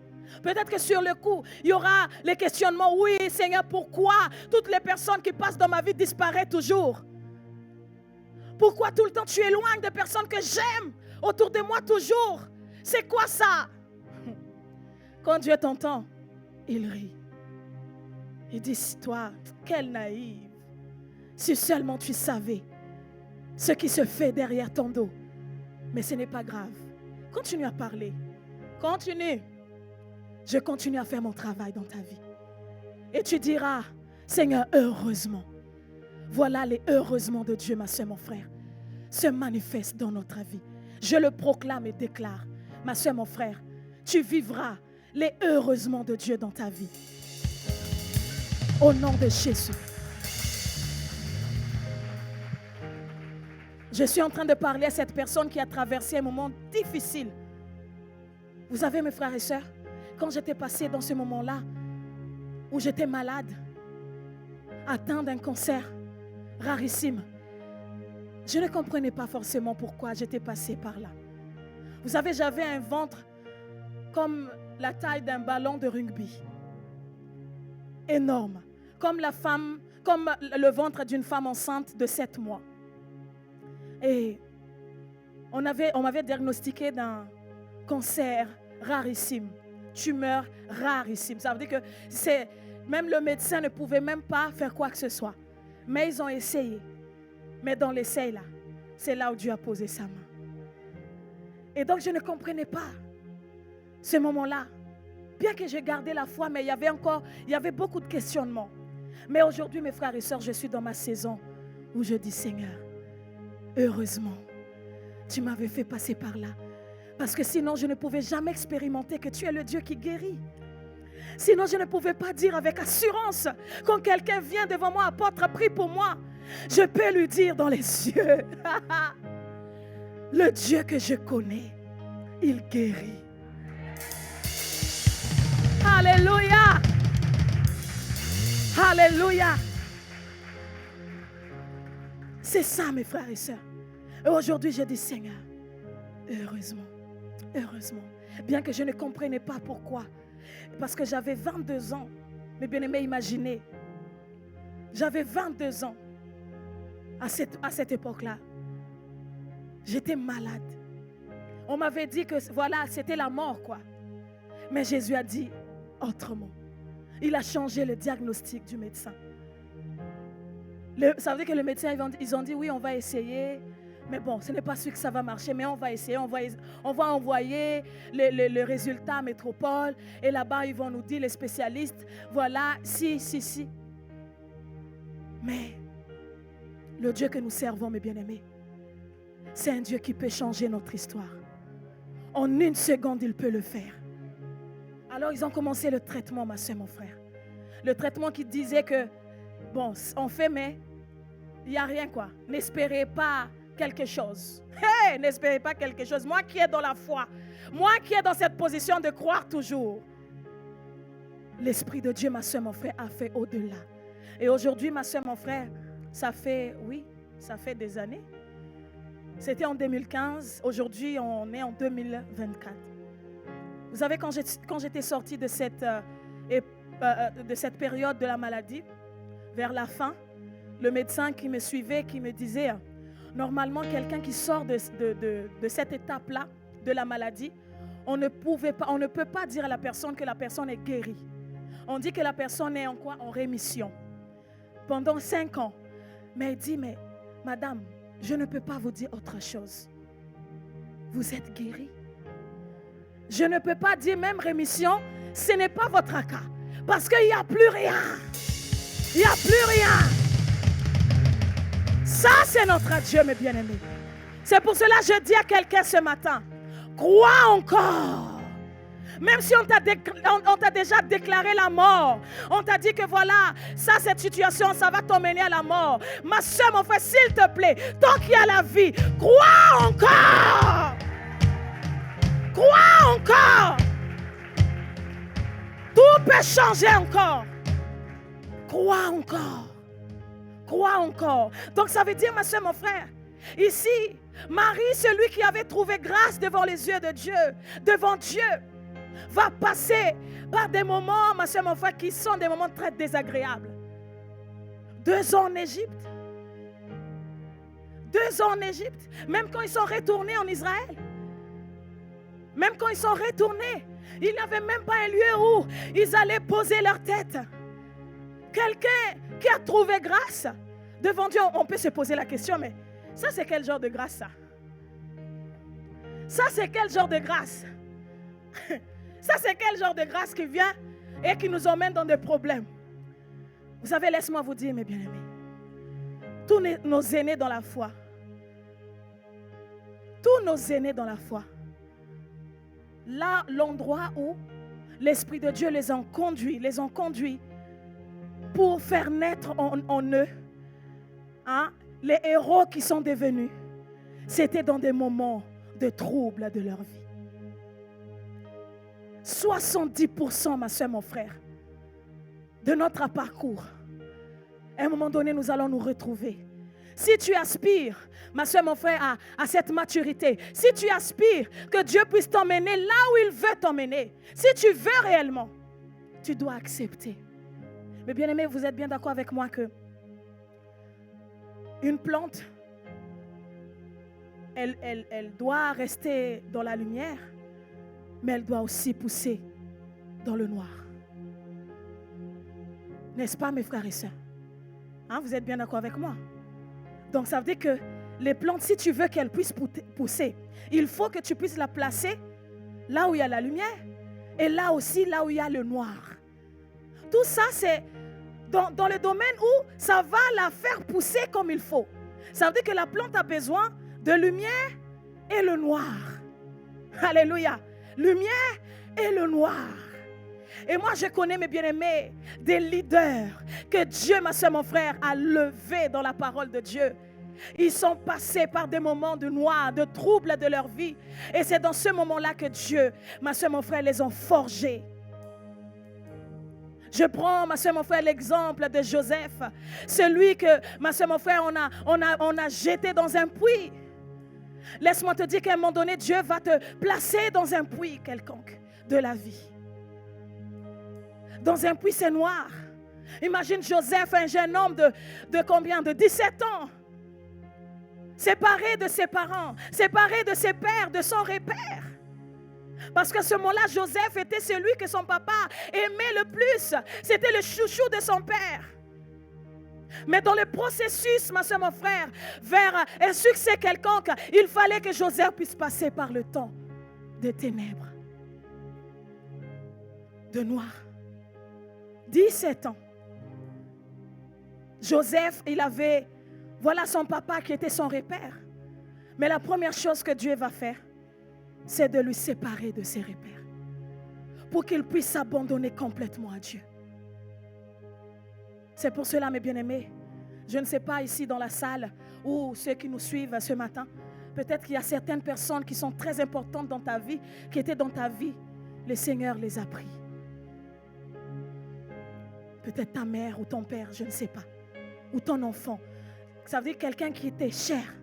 Peut-être que sur le coup, il y aura les questionnements. Oui, Seigneur, pourquoi toutes les personnes qui passent dans ma vie disparaissent toujours? Pourquoi tout le temps tu éloignes des personnes que j'aime autour de moi toujours? C'est quoi ça? Quand Dieu t'entend, il rit. Il dit, toi, quelle naïve. Si seulement tu savais ce qui se fait derrière ton dos. Mais ce n'est pas grave. Continue à parler. Continue. Je continue à faire mon travail dans ta vie. Et tu diras, Seigneur, heureusement. Voilà les heureusement de Dieu, ma soeur, mon frère, se manifestent dans notre vie. Je le proclame et déclare. Ma soeur, mon frère, tu vivras les heureusement de Dieu dans ta vie. Au nom de Jésus. Je suis en train de parler à cette personne qui a traversé un moment difficile. Vous savez, mes frères et sœurs, quand j'étais passée dans ce moment-là, où j'étais malade, atteinte d'un cancer rarissime, je ne comprenais pas forcément pourquoi j'étais passée par là. Vous savez, j'avais un ventre comme la taille d'un ballon de rugby. Énorme. Comme le ventre d'une femme enceinte de 7 mois. Et on m'avait diagnostiqué d'un cancer rarissime, tumeur rarissime. Ça veut dire que même le médecin ne pouvait même pas faire quoi que ce soit. Mais ils ont essayé. Mais dans l'essai là, c'est là où Dieu a posé sa main. Et donc je ne comprenais pas ce moment-là. Bien que j'ai gardé la foi, mais il y avait beaucoup de questionnements. Mais aujourd'hui, mes frères et sœurs, je suis dans ma saison où je dis, Seigneur, heureusement, tu m'avais fait passer par là. Parce que sinon, je ne pouvais jamais expérimenter que tu es le Dieu qui guérit. Sinon, je ne pouvais pas dire avec assurance, quand quelqu'un vient devant moi, apôtre, prie pour moi, je peux lui dire dans les yeux, le Dieu que je connais, il guérit. Alléluia. Alléluia. C'est ça, mes frères et sœurs. Et aujourd'hui, je dis, Seigneur, heureusement, heureusement, bien que je ne comprenais pas pourquoi, parce que j'avais 22 ans, mes bien-aimés, imaginez, j'avais 22 ans à cette époque-là. J'étais malade. On m'avait dit que voilà, c'était la mort, quoi. Mais Jésus a dit autrement. Il a changé le diagnostic du médecin. Ça veut dire que le médecin, ils ont dit oui, on va essayer. Mais bon, ce n'est pas sûr que ça va marcher, mais on va essayer. On va envoyer le résultat à Métropole. Et là-bas, ils vont nous dire, les spécialistes, voilà, si. Mais le Dieu que nous servons, mes bien-aimés, c'est un Dieu qui peut changer notre histoire. En 1 seconde, il peut le faire. Alors, ils ont commencé le traitement, ma soeur, mon frère. Le traitement qui disait que, bon, on fait, mais il n'y a rien, quoi. N'espérez pas quelque chose. Hey, n'espérez pas quelque chose. Moi qui est dans la foi, moi qui est dans cette position de croire toujours, l'Esprit de Dieu, ma soeur, mon frère, a fait au-delà. Et aujourd'hui, ma soeur, mon frère, ça fait des années. C'était en 2015. Aujourd'hui, on est en 2024. Vous savez, quand j'étais sortie de cette période de la maladie, vers la fin, le médecin qui me suivait, qui me disait, normalement, quelqu'un qui sort de cette étape-là, de la maladie, on ne peut pas dire à la personne que la personne est guérie. On dit que la personne est en quoi? En rémission. Pendant 5 ans. Mais il dit, mais madame, je ne peux pas vous dire autre chose. Vous êtes guérie. Je ne peux pas dire même rémission, ce n'est pas votre cas. Parce qu'il n'y a plus rien. Il n'y a plus rien. Ça, c'est notre Dieu, mes bien-aimés. C'est pour cela que je dis à quelqu'un ce matin, crois encore. Même si on t'a déjà déclaré la mort, on t'a dit que voilà, ça, cette situation, ça va t'emmener à la mort. Ma soeur, mon frère, s'il te plaît, tant qu'il y a la vie, crois encore. Crois encore. Tout peut changer encore. Crois encore. Crois encore. Donc ça veut dire, ma soeur, mon frère, ici, Marie, celui qui avait trouvé grâce devant les yeux de Dieu, devant Dieu, va passer par des moments, ma soeur, mon frère, qui sont des moments très désagréables. 2 ans en Égypte. 2 ans en Égypte. Même quand ils sont retournés en Israël. Même quand ils sont retournés, il n'y avait même pas un lieu où ils allaient poser leur tête. Quelqu'un qui a trouvé grâce devant Dieu, on peut se poser la question, mais ça c'est quel genre de grâce ça? Ça c'est quel genre de grâce? Ça c'est quel genre de grâce qui vient et qui nous emmène dans des problèmes? Vous savez, laisse-moi vous dire, mes bien-aimés, tous nos aînés dans la foi, là, l'endroit où l'Esprit de Dieu les a conduits pour faire naître en eux, les héros qui sont devenus, c'était dans des moments de trouble de leur vie. 70%, ma soeur, mon frère, de notre parcours, à un moment donné, nous allons nous retrouver. si tu aspires, ma soeur, mon frère, à cette maturité, si tu aspires que Dieu puisse t'emmener là où il veut t'emmener, si tu veux réellement, tu dois accepter. Mais bien aimé, vous êtes bien d'accord avec moi que une plante, elle doit rester dans la lumière, mais elle doit aussi pousser dans le noir. N'est-ce pas, mes frères et sœurs? Hein, vous êtes bien d'accord avec moi? Donc, ça veut dire que les plantes, si tu veux qu'elles puissent pousser, il faut que tu puisses la placer là où il y a la lumière et là aussi, là où il y a le noir. Tout ça, c'est dans le domaine où ça va la faire pousser comme il faut. Ça veut dire que la plante a besoin de lumière et le noir. Alléluia. Lumière et le noir. Et moi, je connais, mes bien-aimés, des leaders que Dieu, ma soeur, mon frère, a levés dans la parole de Dieu. Ils sont passés par des moments de noir, de troubles de leur vie. Et c'est dans ce moment-là que Dieu, ma soeur, mon frère, les ont forgés. Je prends, ma soeur, mon frère, l'exemple de Joseph. Celui que, ma soeur, mon frère, on a jeté dans un puits. Laisse-moi te dire qu'à un moment donné, Dieu va te placer dans un puits quelconque de la vie. Dans un puits, c'est noir. Imagine Joseph, un jeune homme de combien? De 17 ans. Séparé de ses parents, séparé de ses pères, de son repère. Parce qu'à ce moment-là, Joseph était celui que son papa aimait le plus. C'était le chouchou de son père. Mais dans le processus, ma soeur, mon frère, vers un succès quelconque, il fallait que Joseph puisse passer par le temps de ténèbres, de noir. 17 ans. Joseph, il avait, voilà son papa qui était son repère. Mais la première chose que Dieu va faire, c'est de lui séparer de ses repères pour qu'il puisse s'abandonner complètement à Dieu. C'est pour cela, mes bien-aimés, je ne sais pas ici dans la salle ou ceux qui nous suivent ce matin, peut-être qu'il y a certaines personnes qui sont très importantes dans ta vie, qui étaient dans ta vie. Le Seigneur les a pris. Peut-être ta mère ou ton père, je ne sais pas. Ou ton enfant. Ça veut dire quelqu'un qui était cher.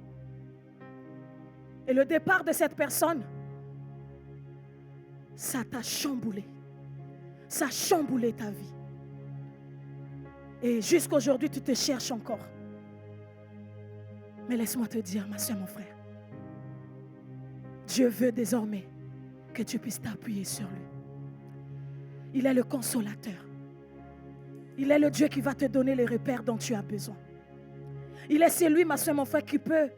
Et le départ de cette personne, ça t'a chamboulé. Ça a chamboulé ta vie. Et jusqu'à aujourd'hui, tu te cherches encore. Mais laisse-moi te dire, ma soeur, mon frère, Dieu veut désormais que tu puisses t'appuyer sur lui. Il est le consolateur. Il est le Dieu qui va te donner les repères dont tu as besoin. Il est celui, ma soeur, mon frère, qui peut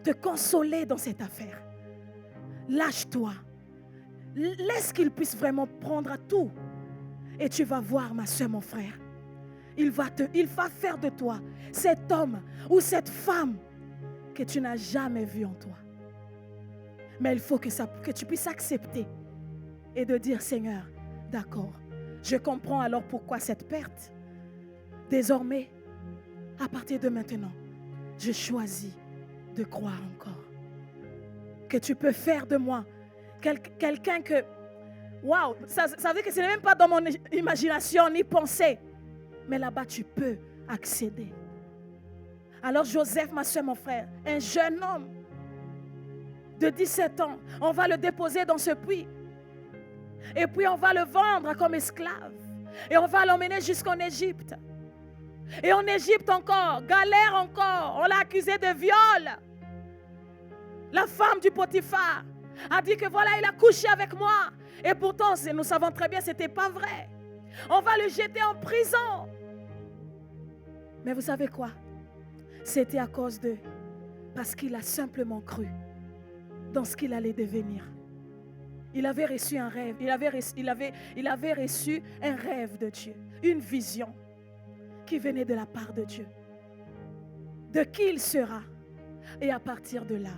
te consoler dans cette affaire. Lâche-toi. Laisse qu'il puisse vraiment prendre à tout. Et tu vas voir, ma soeur, mon frère, il va faire de toi cet homme ou cette femme que tu n'as jamais vu en toi. Mais il faut que tu puisses accepter et de dire, Seigneur, d'accord, je comprends alors pourquoi cette perte. Désormais, à partir de maintenant, je choisis de croire encore. Que tu peux faire de moi quelqu'un que, waouh, ça veut dire que ce n'est même pas dans mon imagination ni pensée. Mais là-bas, tu peux accéder. Alors Joseph, ma soeur, mon frère, un jeune homme de 17 ans, on va le déposer dans ce puits. Et puis on va le vendre comme esclave. Et on va l'emmener jusqu'en Égypte. Et en Égypte encore, galère encore. On l'a accusé de viol. La femme du Potiphar a dit que voilà, il a couché avec moi. Et pourtant, nous savons très bien que ce n'était pas vrai. On va le jeter en prison. Mais vous savez quoi? C'était à cause de... Parce qu'il a simplement cru dans ce qu'il allait devenir. Il avait reçu un rêve. Il avait reçu un rêve de Dieu. Une vision qui venait de la part de Dieu. De qui il sera. Et à partir de là,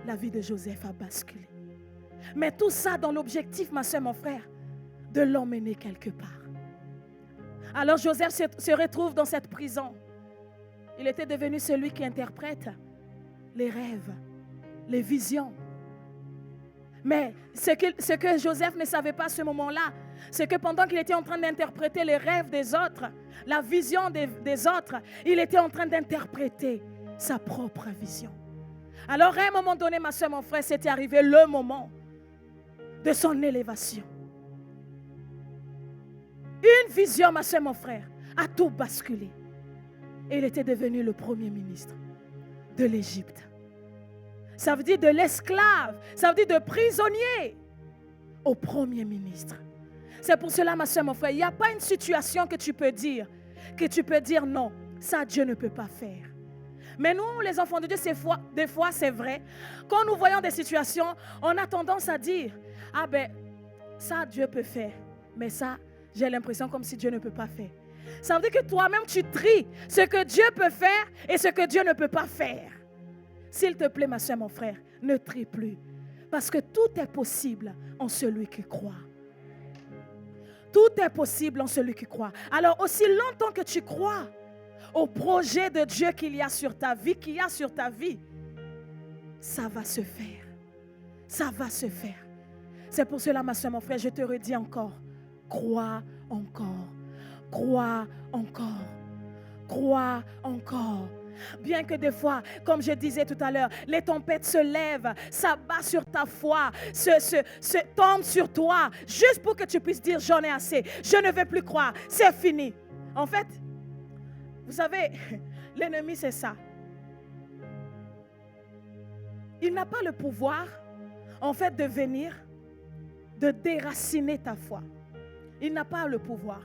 la vie de Joseph a basculé. Mais tout ça dans l'objectif, ma soeur, mon frère, de l'emmener quelque part. Alors Joseph se retrouve dans cette prison. Il était devenu celui qui interprète les rêves, les visions. Mais ce que Joseph ne savait pas à ce moment-là, c'est que pendant qu'il était en train d'interpréter les rêves des autres, la vision des autres, il était en train d'interpréter sa propre vision. Alors, à un moment donné, ma soeur, mon frère, c'était arrivé le moment de son élévation. Une vision, ma soeur, mon frère, a tout basculé. Et il était devenu le premier ministre de l'Égypte. Ça veut dire de l'esclave, ça veut dire de prisonnier au premier ministre. C'est pour cela, ma soeur, mon frère, il n'y a pas une situation que tu peux dire non, ça Dieu ne peut pas faire. Mais nous, les enfants de Dieu, des fois, c'est vrai. Quand nous voyons des situations, on a tendance à dire, ah ben, ça Dieu peut faire. Mais ça, j'ai l'impression comme si Dieu ne peut pas faire. Ça veut dire que toi-même, tu tries ce que Dieu peut faire et ce que Dieu ne peut pas faire. S'il te plaît, ma soeur, mon frère, ne trie plus. Parce que tout est possible en celui qui croit. Tout est possible en celui qui croit. Alors, aussi longtemps que tu crois au projet de Dieu qu'il y a sur ta vie, ça va se faire. Ça va se faire. C'est pour cela, ma soeur, mon frère, je te redis encore, crois encore. Crois encore. Crois encore. Bien que des fois, comme je disais tout à l'heure, les tempêtes se lèvent, s'abattent sur ta foi, se tombent sur toi, juste pour que tu puisses dire j'en ai assez, je ne vais plus croire, c'est fini. En fait, vous savez, l'ennemi c'est ça. Il n'a pas le pouvoir, en fait, de venir, de déraciner ta foi. Il n'a pas le pouvoir.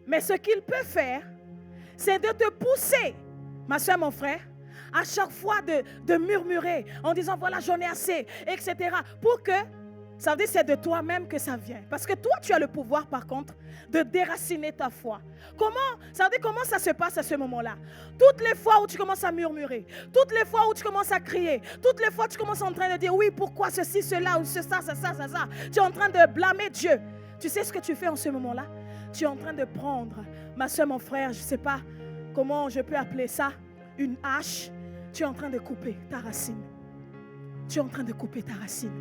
Mais ce qu'il peut faire, c'est de te pousser, ma soeur, mon frère, à chaque fois de murmurer en disant voilà, j'en ai assez, etc. Pour que, ça veut dire c'est de toi-même que ça vient. Parce que toi, tu as le pouvoir, par contre, de déraciner ta foi. Ça veut dire comment ça se passe à ce moment-là? Toutes les fois où tu commences à murmurer, toutes les fois où tu commences à crier, toutes les fois où tu commences en train de dire oui, pourquoi ceci, cela, ou ça, tu es en train de blâmer Dieu. Tu sais ce que tu fais en ce moment-là? Tu es en train de prendre, ma soeur, mon frère, je ne sais pas comment je peux appeler ça, une hache. Tu es en train de couper ta racine. Tu es en train de couper ta racine.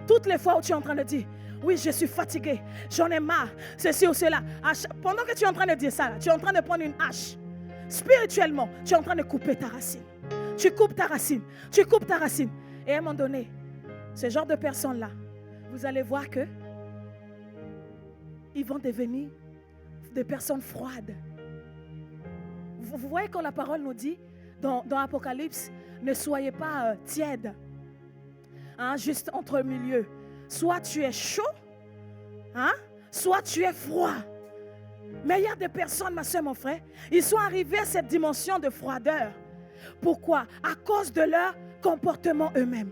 Toutes les fois où tu es en train de dire, oui, je suis fatigué, j'en ai marre, ceci ou cela. Pendant que tu es en train de dire ça, tu es en train de prendre une hache. Spirituellement, tu es en train de couper ta racine. Tu coupes ta racine. Tu coupes ta racine. Et à un moment donné, ce genre de personnes-là, vous allez voir que ils vont devenir des personnes froides. Vous voyez quand la parole nous dit dans Apocalypse, ne soyez pas tièdes, juste entre le milieu. Soit tu es chaud, soit tu es froid. Mais il y a des personnes, ma soeur, mon frère, ils sont arrivés à cette dimension de froideur. Pourquoi? À cause de leur comportement eux-mêmes.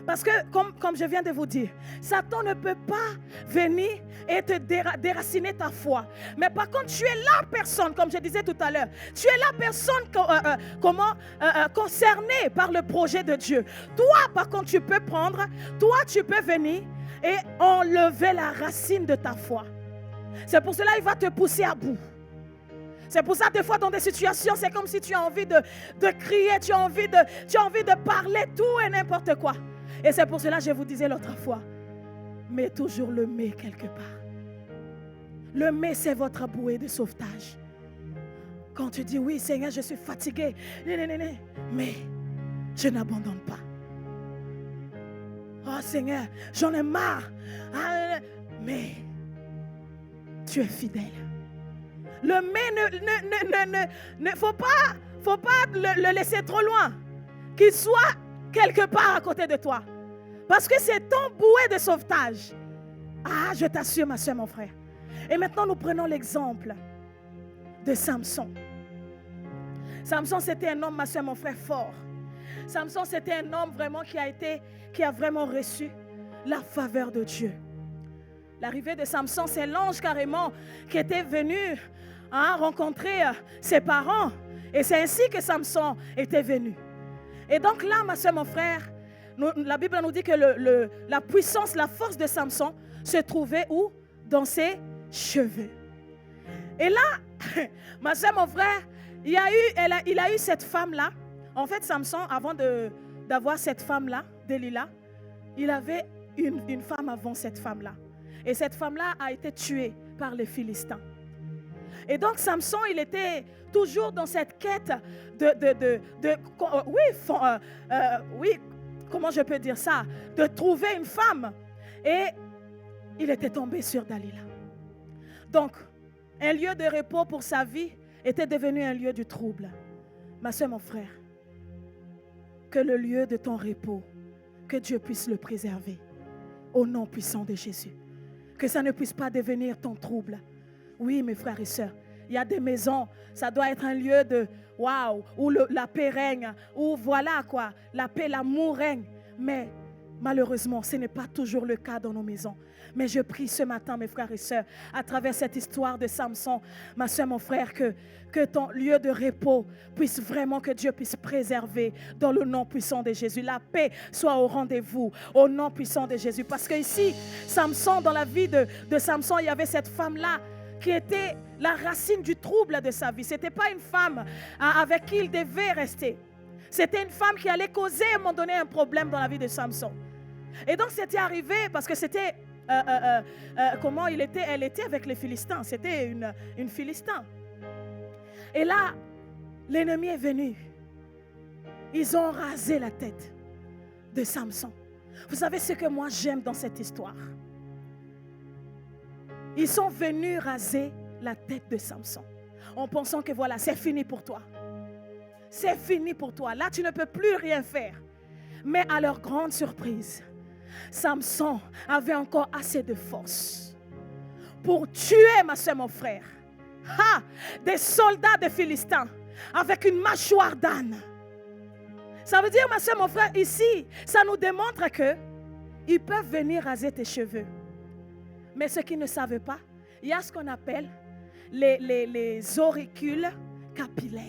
Parce que, comme je viens de vous dire, Satan ne peut pas venir et te déraciner ta foi. Mais par contre, tu es la personne, comme je disais tout à l'heure, tu es la personne concernée par le projet de Dieu. Toi, par contre, tu peux venir et enlever la racine de ta foi. C'est pour cela qu'il va te pousser à bout. C'est pour ça, des fois, dans des situations, c'est comme si tu as envie de crier, tu as envie de parler tout et n'importe quoi. Et c'est pour cela que je vous disais l'autre fois, mets toujours le mais quelque part. Le mais, c'est votre bouée de sauvetage. Quand tu dis, oui, Seigneur, je suis fatigué, mais je n'abandonne pas. Oh Seigneur, j'en ai marre, mais tu es fidèle. Le mais, ne faut pas le laisser trop loin. Qu'il soit quelque part à côté de toi. Parce que c'est ton bouée de sauvetage. Je t'assure, ma soeur, mon frère. Et maintenant, nous prenons l'exemple de Samson. Samson, c'était un homme, ma soeur, mon frère, fort. Samson, c'était un homme vraiment qui a vraiment reçu la faveur de Dieu. L'arrivée de Samson, c'est l'ange carrément qui était venu rencontrer ses parents. Et c'est ainsi que Samson était venu. Et donc là, ma soeur, mon frère, la Bible nous dit que la puissance, la force de Samson se trouvait où? Dans ses cheveux. Et là, ma soeur, mon frère, il a eu cette femme-là. En fait, Samson, avant d'avoir cette femme-là, Delilah, il avait une femme avant cette femme-là. Et cette femme-là a été tuée par les Philistins. Et donc Samson, il était toujours dans cette quête oui, comment je peux dire ça, de trouver une femme. Et il était tombé sur Dalila. Donc, un lieu de repos pour sa vie était devenu un lieu du trouble. Ma soeur, mon frère, que le lieu de ton repos, que Dieu puisse le préserver au nom puissant de Jésus. Que ça ne puisse pas devenir ton trouble. Oui, mes frères et sœurs, il y a des maisons, ça doit être un lieu de waouh, où la paix règne, où voilà quoi, la paix, l'amour règne. Mais malheureusement, ce n'est pas toujours le cas dans nos maisons. Mais je prie ce matin, mes frères et sœurs, à travers cette histoire de Samson, ma soeur, mon frère, que ton lieu de repos puisse vraiment, que Dieu puisse préserver dans le nom puissant de Jésus. La paix soit au rendez-vous, au nom puissant de Jésus. Parce que ici, Samson, dans la vie de Samson, il y avait cette femme-là qui était la racine du trouble de sa vie. Ce n'était pas une femme avec qui il devait rester. C'était une femme qui allait causer à un moment donné un problème dans la vie de Samson. Et donc c'était arrivé parce que c'était comment elle était avec les Philistins. C'était une Philistin. Et là, l'ennemi est venu. Ils ont rasé la tête de Samson. Vous savez ce que moi j'aime dans cette histoire? Ils sont venus raser la tête de Samson en pensant que voilà, c'est fini pour toi. C'est fini pour toi. Là, tu ne peux plus rien faire. Mais à leur grande surprise, Samson avait encore assez de force pour tuer, ma soeur, mon frère, des soldats de Philistins avec une mâchoire d'âne. Ça veut dire, ma soeur, mon frère, ici, ça nous démontre que ils peuvent venir raser tes cheveux. Mais ce qu'ils ne savaient pas, il y a ce qu'on appelle les auricules capillaires.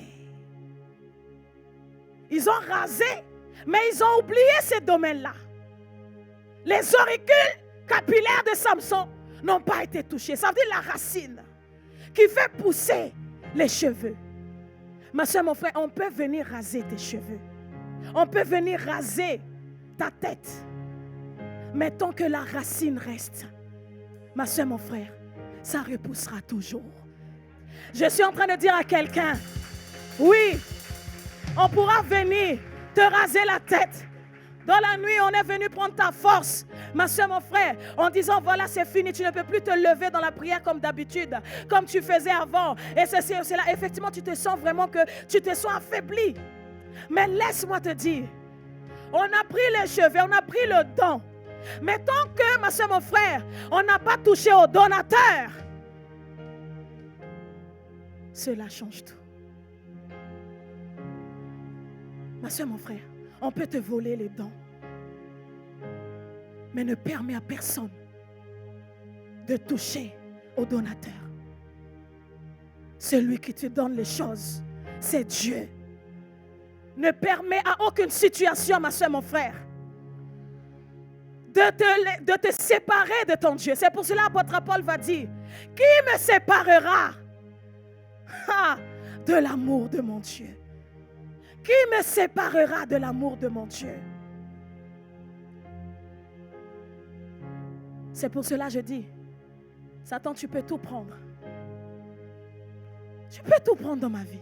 Ils ont rasé, mais ils ont oublié ces domaines-là. Les auricules capillaires de Samson n'ont pas été touchés. Ça veut dire la racine qui fait pousser les cheveux. Ma soeur, mon frère, on peut venir raser tes cheveux. On peut venir raser ta tête. Mais tant que la racine reste, ma soeur, mon frère, ça repoussera toujours. Je suis en train de dire à quelqu'un, oui, on pourra venir te raser la tête. Dans la nuit, on est venu prendre ta force, ma soeur, mon frère, en disant, voilà, c'est fini, tu ne peux plus te lever dans la prière comme d'habitude, comme tu faisais avant. Et c'est là, effectivement, tu te sens vraiment que tu te sens affaibli. Mais laisse-moi te dire, on a pris les cheveux, on a pris le don. Mais tant que, ma soeur, mon frère, on n'a pas touché au donateur, cela change tout. Ma soeur, mon frère, on peut te voler les dons, mais ne permets à personne de toucher au donateur. Celui qui te donne les choses, c'est Dieu. Ne permets à aucune situation, ma soeur, mon frère, de te séparer de ton Dieu. C'est pour cela que l'apôtre Paul va dire, qui me séparera de l'amour de mon Dieu? Qui me séparera de l'amour de mon Dieu? C'est pour cela que je dis, Satan, tu peux tout prendre. Tu peux tout prendre dans ma vie.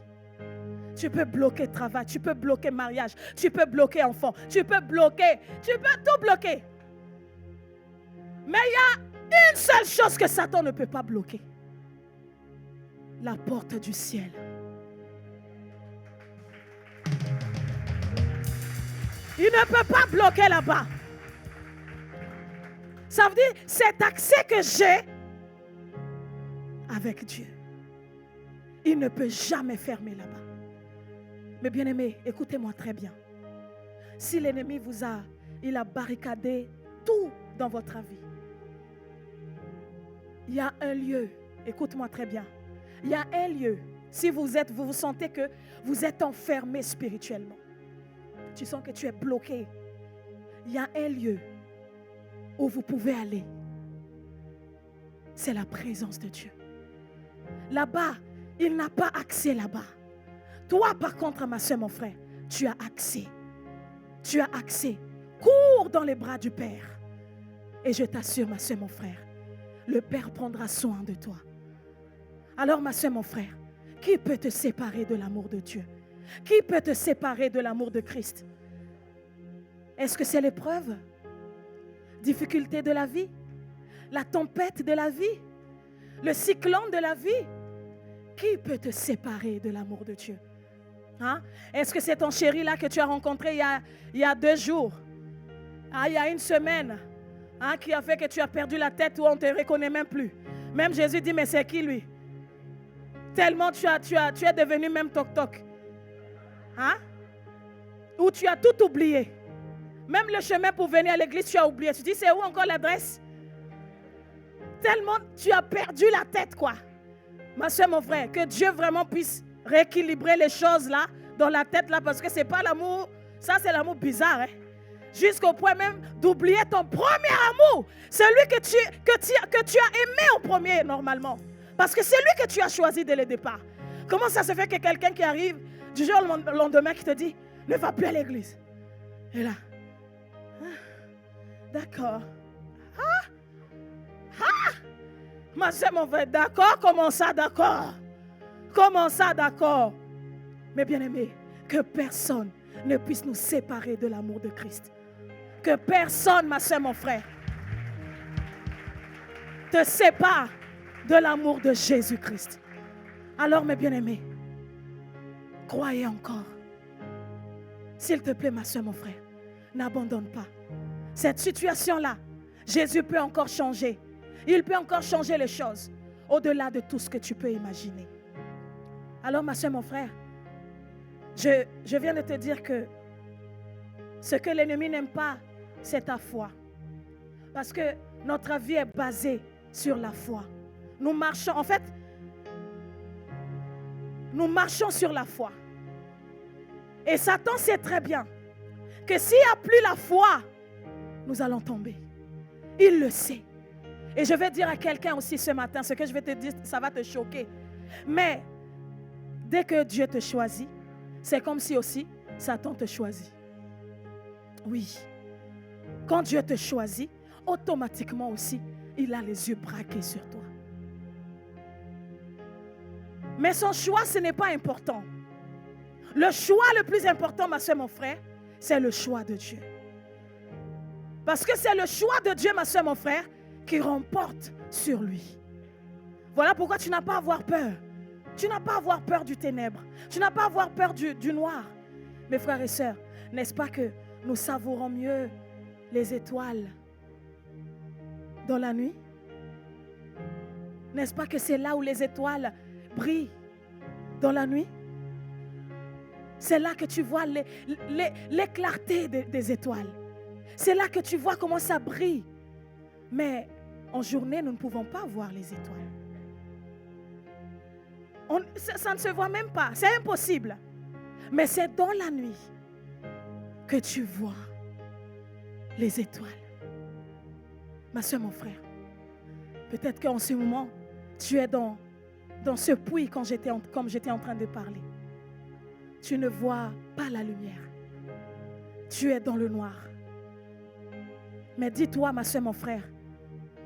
Tu peux bloquer travail, tu peux bloquer mariage, tu peux bloquer enfant, tu peux tout bloquer. Mais il y a une seule chose que Satan ne peut pas bloquer. La porte du ciel. Il ne peut pas bloquer là-bas. Ça veut dire cet accès que j'ai avec Dieu. Il ne peut jamais fermer là-bas. Mais bien aimé, écoutez-moi très bien. Si l'ennemi il a barricadé tout dans votre vie, il y a un lieu, écoute-moi très bien, il y a un lieu, si vous vous sentez que vous êtes enfermé spirituellement, tu sens que tu es bloqué, il y a un lieu où vous pouvez aller. C'est la présence de Dieu. Là-bas, il n'a pas accès là-bas. Toi, par contre, ma soeur, mon frère, tu as accès. Tu as accès. Cours dans les bras du Père. Et je t'assure, ma soeur, mon frère, le Père prendra soin de toi. Alors ma soeur, mon frère, qui peut te séparer de l'amour de Dieu? Qui peut te séparer de l'amour de Christ? Est-ce que c'est l'épreuve? Difficulté de la vie? La tempête de la vie? Le cyclone de la vie? Qui peut te séparer de l'amour de Dieu? Hein? Est-ce que c'est ton chéri là que tu as rencontré il y a 2 jours? Il y a 1 semaine? Qui a fait que tu as perdu la tête ou on ne te reconnaît même plus? Même Jésus dit, mais c'est qui lui? Tellement tu es devenu même toc-toc. Ou tu as tout oublié. Même le chemin pour venir à l'église, tu as oublié. Tu dis, c'est où encore l'adresse? Tellement tu as perdu la tête, quoi. Ma soeur, mon frère, que Dieu vraiment puisse rééquilibrer les choses là, dans la tête là, parce que c'est pas l'amour, ça c'est l'amour bizarre, hein? Jusqu'au point même d'oublier ton premier amour, celui que tu as aimé en premier normalement. Parce que c'est lui que tu as choisi dès le départ. Comment ça se fait que quelqu'un qui arrive du jour au lendemain qui te dit, ne va plus à l'église? Et là, d'accord. Ma soeur, mon frère, d'accord? Comment ça, d'accord? Comment ça, d'accord? Mais bien aimé, que personne ne puisse nous séparer de l'amour de Christ. Que personne, ma soeur, mon frère, te sépare de l'amour de Jésus-Christ. Alors, mes bien-aimés, croyez encore. S'il te plaît, ma soeur, mon frère, n'abandonne pas. Cette situation-là, Jésus peut encore changer. Il peut encore changer les choses au-delà de tout ce que tu peux imaginer. Alors, ma soeur, mon frère, je viens de te dire que ce que l'ennemi n'aime pas, c'est ta foi. Parce que notre vie est basée sur la foi. Nous marchons, en fait, nous marchons sur la foi. Et Satan sait très bien que s'il n'y a plus la foi, nous allons tomber. Il le sait. Et je vais dire à quelqu'un aussi ce matin, ce que je vais te dire, ça va te choquer. Mais dès que Dieu te choisit, c'est comme si aussi Satan te choisit. Oui. Quand Dieu te choisit, automatiquement aussi, il a les yeux braqués sur toi. Mais son choix, ce n'est pas important. Le choix le plus important, ma soeur, mon frère, c'est le choix de Dieu. Parce que c'est le choix de Dieu, ma soeur, mon frère, qui remporte sur lui. Voilà pourquoi tu n'as pas à avoir peur. Tu n'as pas à avoir peur du ténèbre. Tu n'as pas à avoir peur du noir. Mes frères et sœurs, n'est-ce pas que nous savourons mieux les étoiles dans la nuit? N'est-ce pas que c'est là où les étoiles brillent dans la nuit? C'est là que tu vois les clartés des étoiles. C'est là que tu vois comment ça brille. Mais en journée, nous ne pouvons pas voir les étoiles. Ça ne se voit même pas. C'est impossible. Mais c'est dans la nuit que tu vois les étoiles. Ma soeur, mon frère, peut-être qu'en ce moment, tu es dans ce puits comme j'étais en train de parler. Tu ne vois pas la lumière. Tu es dans le noir. Mais dis-toi, ma soeur, mon frère,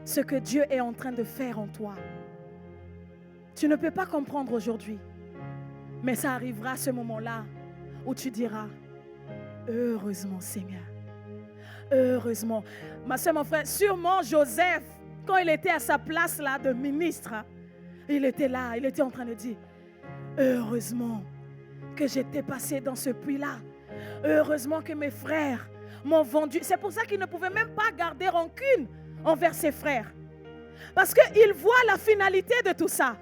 ce que Dieu est en train de faire en toi. Tu ne peux pas comprendre aujourd'hui. Mais ça arrivera à ce moment-là où tu diras, heureusement Seigneur. Heureusement. Ma soeur, mon frère, sûrement Joseph, quand il était à sa place là de ministre, il était là, il était en train de dire, heureusement que j'étais passé dans ce puits-là. Heureusement que mes frères m'ont vendu. C'est pour ça qu'il ne pouvait même pas garder rancune envers ses frères. Parce qu'il voit la finalité de tout ça.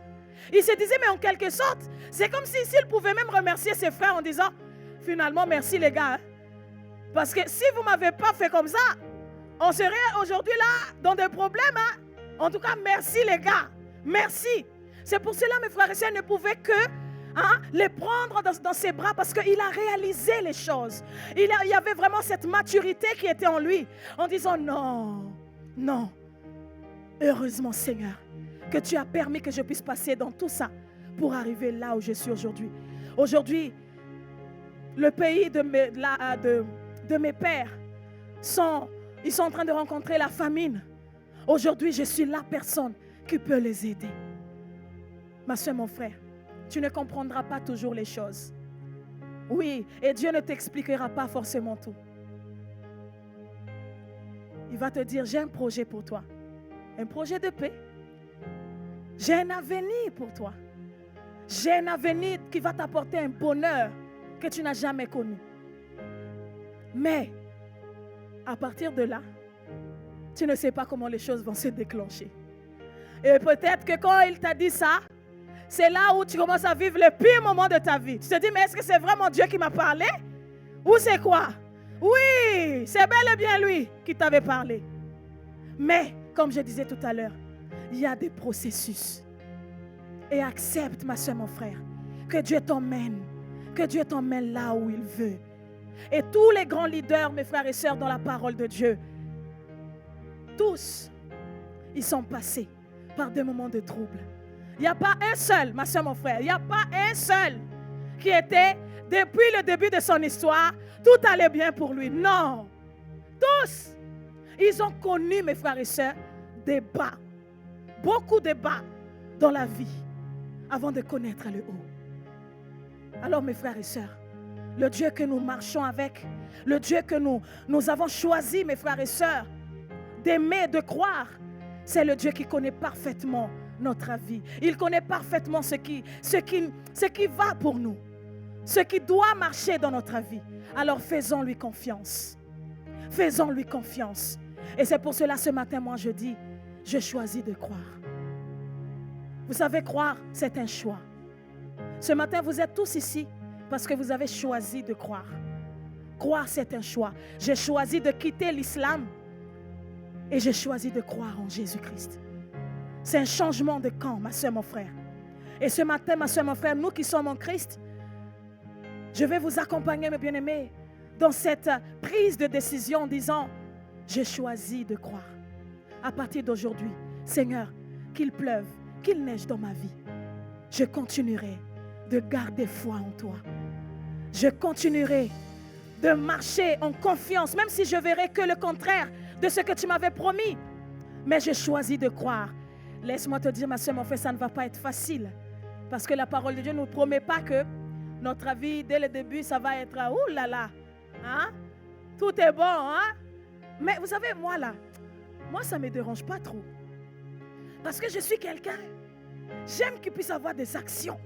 Il se disait, mais en quelque sorte, c'est comme s'il pouvait même remercier ses frères en disant, finalement, merci les gars. Hein? Parce que si vous ne m'avez pas fait comme ça, on serait aujourd'hui là dans des problèmes. Hein? En tout cas, merci les gars. Merci. C'est pour cela, mes frères et sœurs ne pouvaient que les prendre dans ses bras parce qu'il a réalisé les choses. Il y avait vraiment cette maturité qui était en lui en disant non, non. Heureusement Seigneur que tu as permis que je puisse passer dans tout ça pour arriver là où je suis aujourd'hui. Aujourd'hui, le pays de mes pères, ils sont en train de rencontrer la famine. Aujourd'hui, je suis la personne qui peut les aider. Ma soeur, mon frère, tu ne comprendras pas toujours les choses. Oui, et Dieu ne t'expliquera pas forcément tout. Il va te dire, j'ai un projet pour toi. Un projet de paix. J'ai un avenir pour toi. J'ai un avenir qui va t'apporter un bonheur que tu n'as jamais connu. Mais, à partir de là, tu ne sais pas comment les choses vont se déclencher. Et peut-être que quand il t'a dit ça, c'est là où tu commences à vivre le pire moment de ta vie. Tu te dis, mais est-ce que c'est vraiment Dieu qui m'a parlé? Ou c'est quoi? Oui, c'est bel et bien lui qui t'avait parlé. Mais, comme je disais tout à l'heure, il y a des processus. Et accepte, ma soeur, mon frère, que Dieu t'emmène. Que Dieu t'emmène là où il veut. Et tous les grands leaders, mes frères et sœurs, dans la parole de Dieu, tous, ils sont passés par des moments de trouble. Il n'y a pas un seul, ma soeur, mon frère, il n'y a pas un seul qui était, depuis le début de son histoire, tout allait bien pour lui. Non. Tous, ils ont connu, mes frères et sœurs, des bas. Beaucoup de bas dans la vie avant de connaître le haut. Alors, mes frères et sœurs, le Dieu que nous marchons avec, le Dieu que nous avons choisi, mes frères et sœurs, d'aimer, de croire, c'est le Dieu qui connaît parfaitement notre vie. Il connaît parfaitement ce qui va pour nous, ce qui doit marcher dans notre vie. Alors faisons-lui confiance. Faisons-lui confiance. Et c'est pour cela ce matin, moi je dis, je choisis de croire. Vous savez, croire, c'est un choix. Ce matin, vous êtes tous ici parce que vous avez choisi de croire. Croire, c'est un choix. J'ai choisi de quitter l'islam et j'ai choisi de croire en Jésus-Christ. C'est un changement de camp, ma soeur, mon frère. Et ce matin, ma soeur, mon frère, nous qui sommes en Christ, je vais vous accompagner, mes bien-aimés, dans cette prise de décision en disant, j'ai choisi de croire. À partir d'aujourd'hui, Seigneur, qu'il pleuve, qu'il neige dans ma vie, je continuerai de garder foi en toi. Je continuerai de marcher en confiance, même si je verrai que le contraire de ce que tu m'avais promis. Mais j'ai choisi de croire. Laisse-moi te dire, ma soeur, mon frère, ça ne va pas être facile. Parce que la parole de Dieu ne nous promet pas que notre vie, dès le début, ça va être ouh là là. Hein? Tout est bon. Hein? Mais vous savez, moi, ça ne me dérange pas trop. Parce que je suis quelqu'un, j'aime qu'il puisse avoir des actions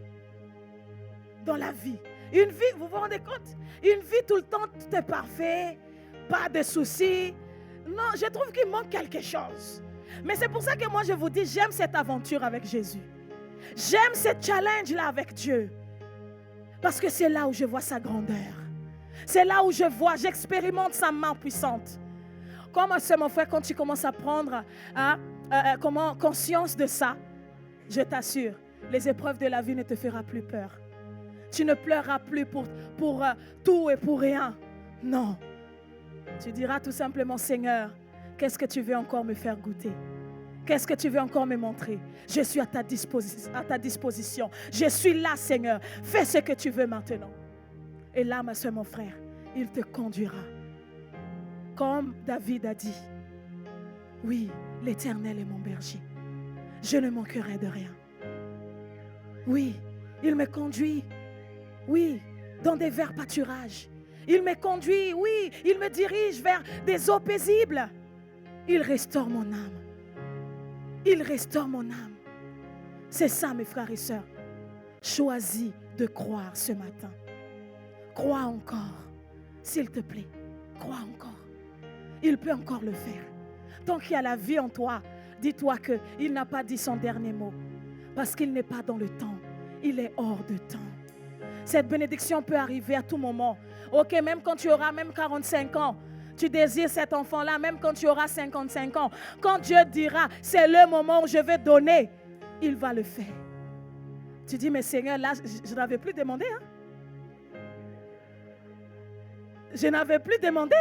dans la vie. Une vie, vous vous rendez compte? Une vie tout le temps, tout est parfait, pas de soucis. Non, je trouve qu'il manque quelque chose. Mais c'est pour ça que moi je vous dis, j'aime cette aventure avec Jésus. J'aime ce challenge-là avec Dieu. Parce que c'est là où je vois sa grandeur. C'est là où j'expérimente sa main puissante. Comme c'est mon frère, quand tu commences à prendre conscience de ça, je t'assure, les épreuves de la vie ne te feront plus peur. Tu ne pleureras plus pour tout et pour rien. Non. Tu diras tout simplement, Seigneur, qu'est-ce que tu veux encore me faire goûter? Qu'est-ce que tu veux encore me montrer? Je suis à ta disposition. Je suis là, Seigneur. Fais ce que tu veux maintenant. Et là, ma soeur, mon frère, il te conduira. Comme David a dit, oui, l'Éternel est mon berger. Je ne manquerai de rien. Oui, il me conduit. Oui, dans des verts pâturages. Il me conduit, oui, il me dirige vers des eaux paisibles. Il restaure mon âme. Il restaure mon âme. C'est ça, mes frères et sœurs. Choisis de croire ce matin. Crois encore, s'il te plaît. Crois encore. Il peut encore le faire. Tant qu'il y a la vie en toi, dis-toi qu'il n'a pas dit son dernier mot. Parce qu'il n'est pas dans le temps. Il est hors de temps. Cette bénédiction peut arriver à tout moment. Ok, même quand tu auras même 45 ans, tu désires cet enfant-là, même quand tu auras 55 ans. Quand Dieu dira, c'est le moment où je vais donner, il va le faire. Tu dis, mais Seigneur, là, je n'avais plus demandé. Hein? Je n'avais plus demandé.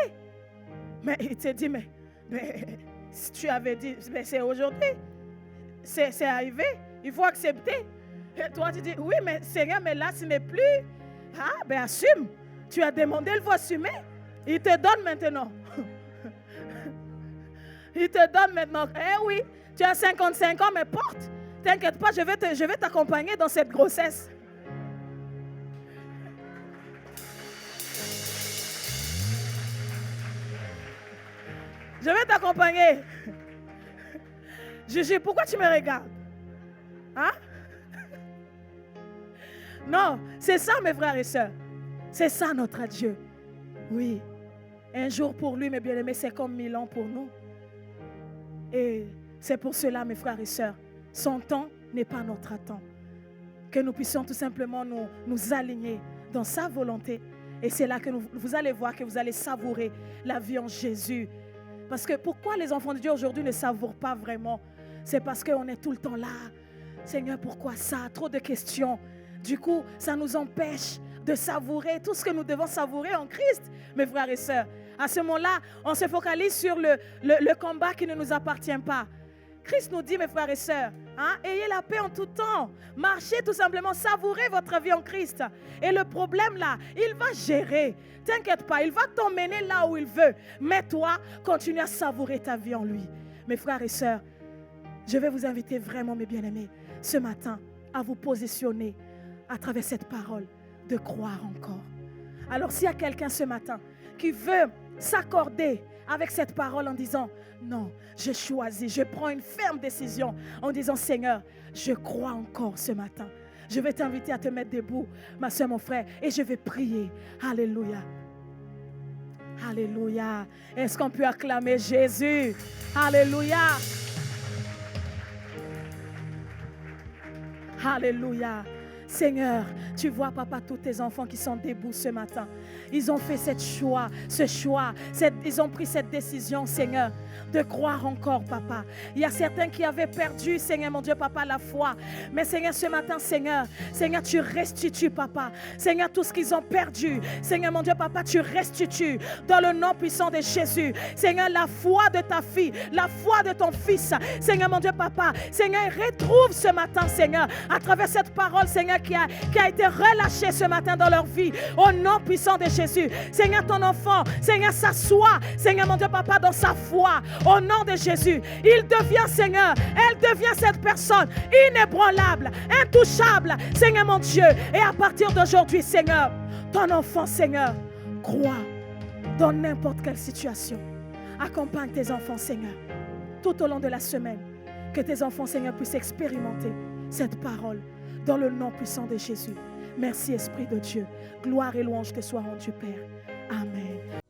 Mais il te dit, mais si tu avais dit, mais c'est aujourd'hui. C'est arrivé. Il faut accepter. Et toi, tu dis, oui, mais Seigneur, mais là, ce n'est plus. Ah, ben assume. Tu as demandé, il faut assumer. Il te donne maintenant. Il te donne maintenant. Eh oui, tu as 55 ans, mais porte. T'inquiète pas, je vais t'accompagner dans cette grossesse. Je vais t'accompagner. Juju, pourquoi tu me regardes? Hein? Non, c'est ça mes frères et sœurs. C'est ça notre Dieu. Oui. Un jour pour lui, mes bien-aimés, c'est comme 1000 ans pour nous. Et c'est pour cela, mes frères et sœurs, son temps n'est pas notre temps. Que nous puissions tout simplement nous aligner dans sa volonté. Et c'est là que vous allez voir que vous allez savourer la vie en Jésus. Parce que pourquoi les enfants de Dieu aujourd'hui ne savourent pas vraiment? C'est parce qu'on est tout le temps là. Seigneur, pourquoi ça? Trop de questions. Du coup, ça nous empêche de savourer tout ce que nous devons savourer en Christ, mes frères et sœurs. À ce moment-là, on se focalise sur le combat qui ne nous appartient pas. Christ nous dit, mes frères et sœurs, ayez la paix en tout temps. Marchez tout simplement, savourez votre vie en Christ. Et le problème là, il va gérer. T'inquiète pas, il va t'emmener là où il veut. Mais toi, continue à savourer ta vie en lui. Mes frères et sœurs, je vais vous inviter vraiment, mes bien-aimés, ce matin, à vous positionner à travers cette parole, de croire encore. Alors s'il y a quelqu'un ce matin qui veut s'accorder avec cette parole en disant, non, je choisis, je prends une ferme décision en disant, Seigneur, je crois encore ce matin. Je vais t'inviter à te mettre debout, ma soeur, mon frère, et je vais prier. Alléluia. Alléluia. Est-ce qu'on peut acclamer Jésus? Alléluia. Alléluia. Seigneur, tu vois, papa, tous tes enfants qui sont debout ce matin. Ils ont fait ce choix, ils ont pris cette décision, Seigneur, de croire encore, papa. Il y a certains qui avaient perdu, Seigneur, mon Dieu, papa, la foi. Mais Seigneur, ce matin, Seigneur, tu restitues, papa. Seigneur, tout ce qu'ils ont perdu, Seigneur, mon Dieu, papa, tu restitues dans le nom puissant de Jésus. Seigneur, la foi de ta fille, la foi de ton fils, Seigneur, mon Dieu, papa. Seigneur, retrouve ce matin, Seigneur, à travers cette parole, Seigneur, qui a été relâchée ce matin dans leur vie, au nom puissant de Jésus. Seigneur, ton enfant, Seigneur, s'assoit, Seigneur, mon Dieu, papa, dans sa foi, au nom de Jésus. Il devient, Seigneur, elle devient cette personne inébranlable, intouchable, Seigneur, mon Dieu. Et à partir d'aujourd'hui, Seigneur, ton enfant, Seigneur, croit dans n'importe quelle situation. Accompagne tes enfants, Seigneur, tout au long de la semaine. Que tes enfants, Seigneur, puissent expérimenter cette parole dans le nom puissant de Jésus. Merci, Esprit de Dieu. Gloire et louange te soient rendues, Père. Amen.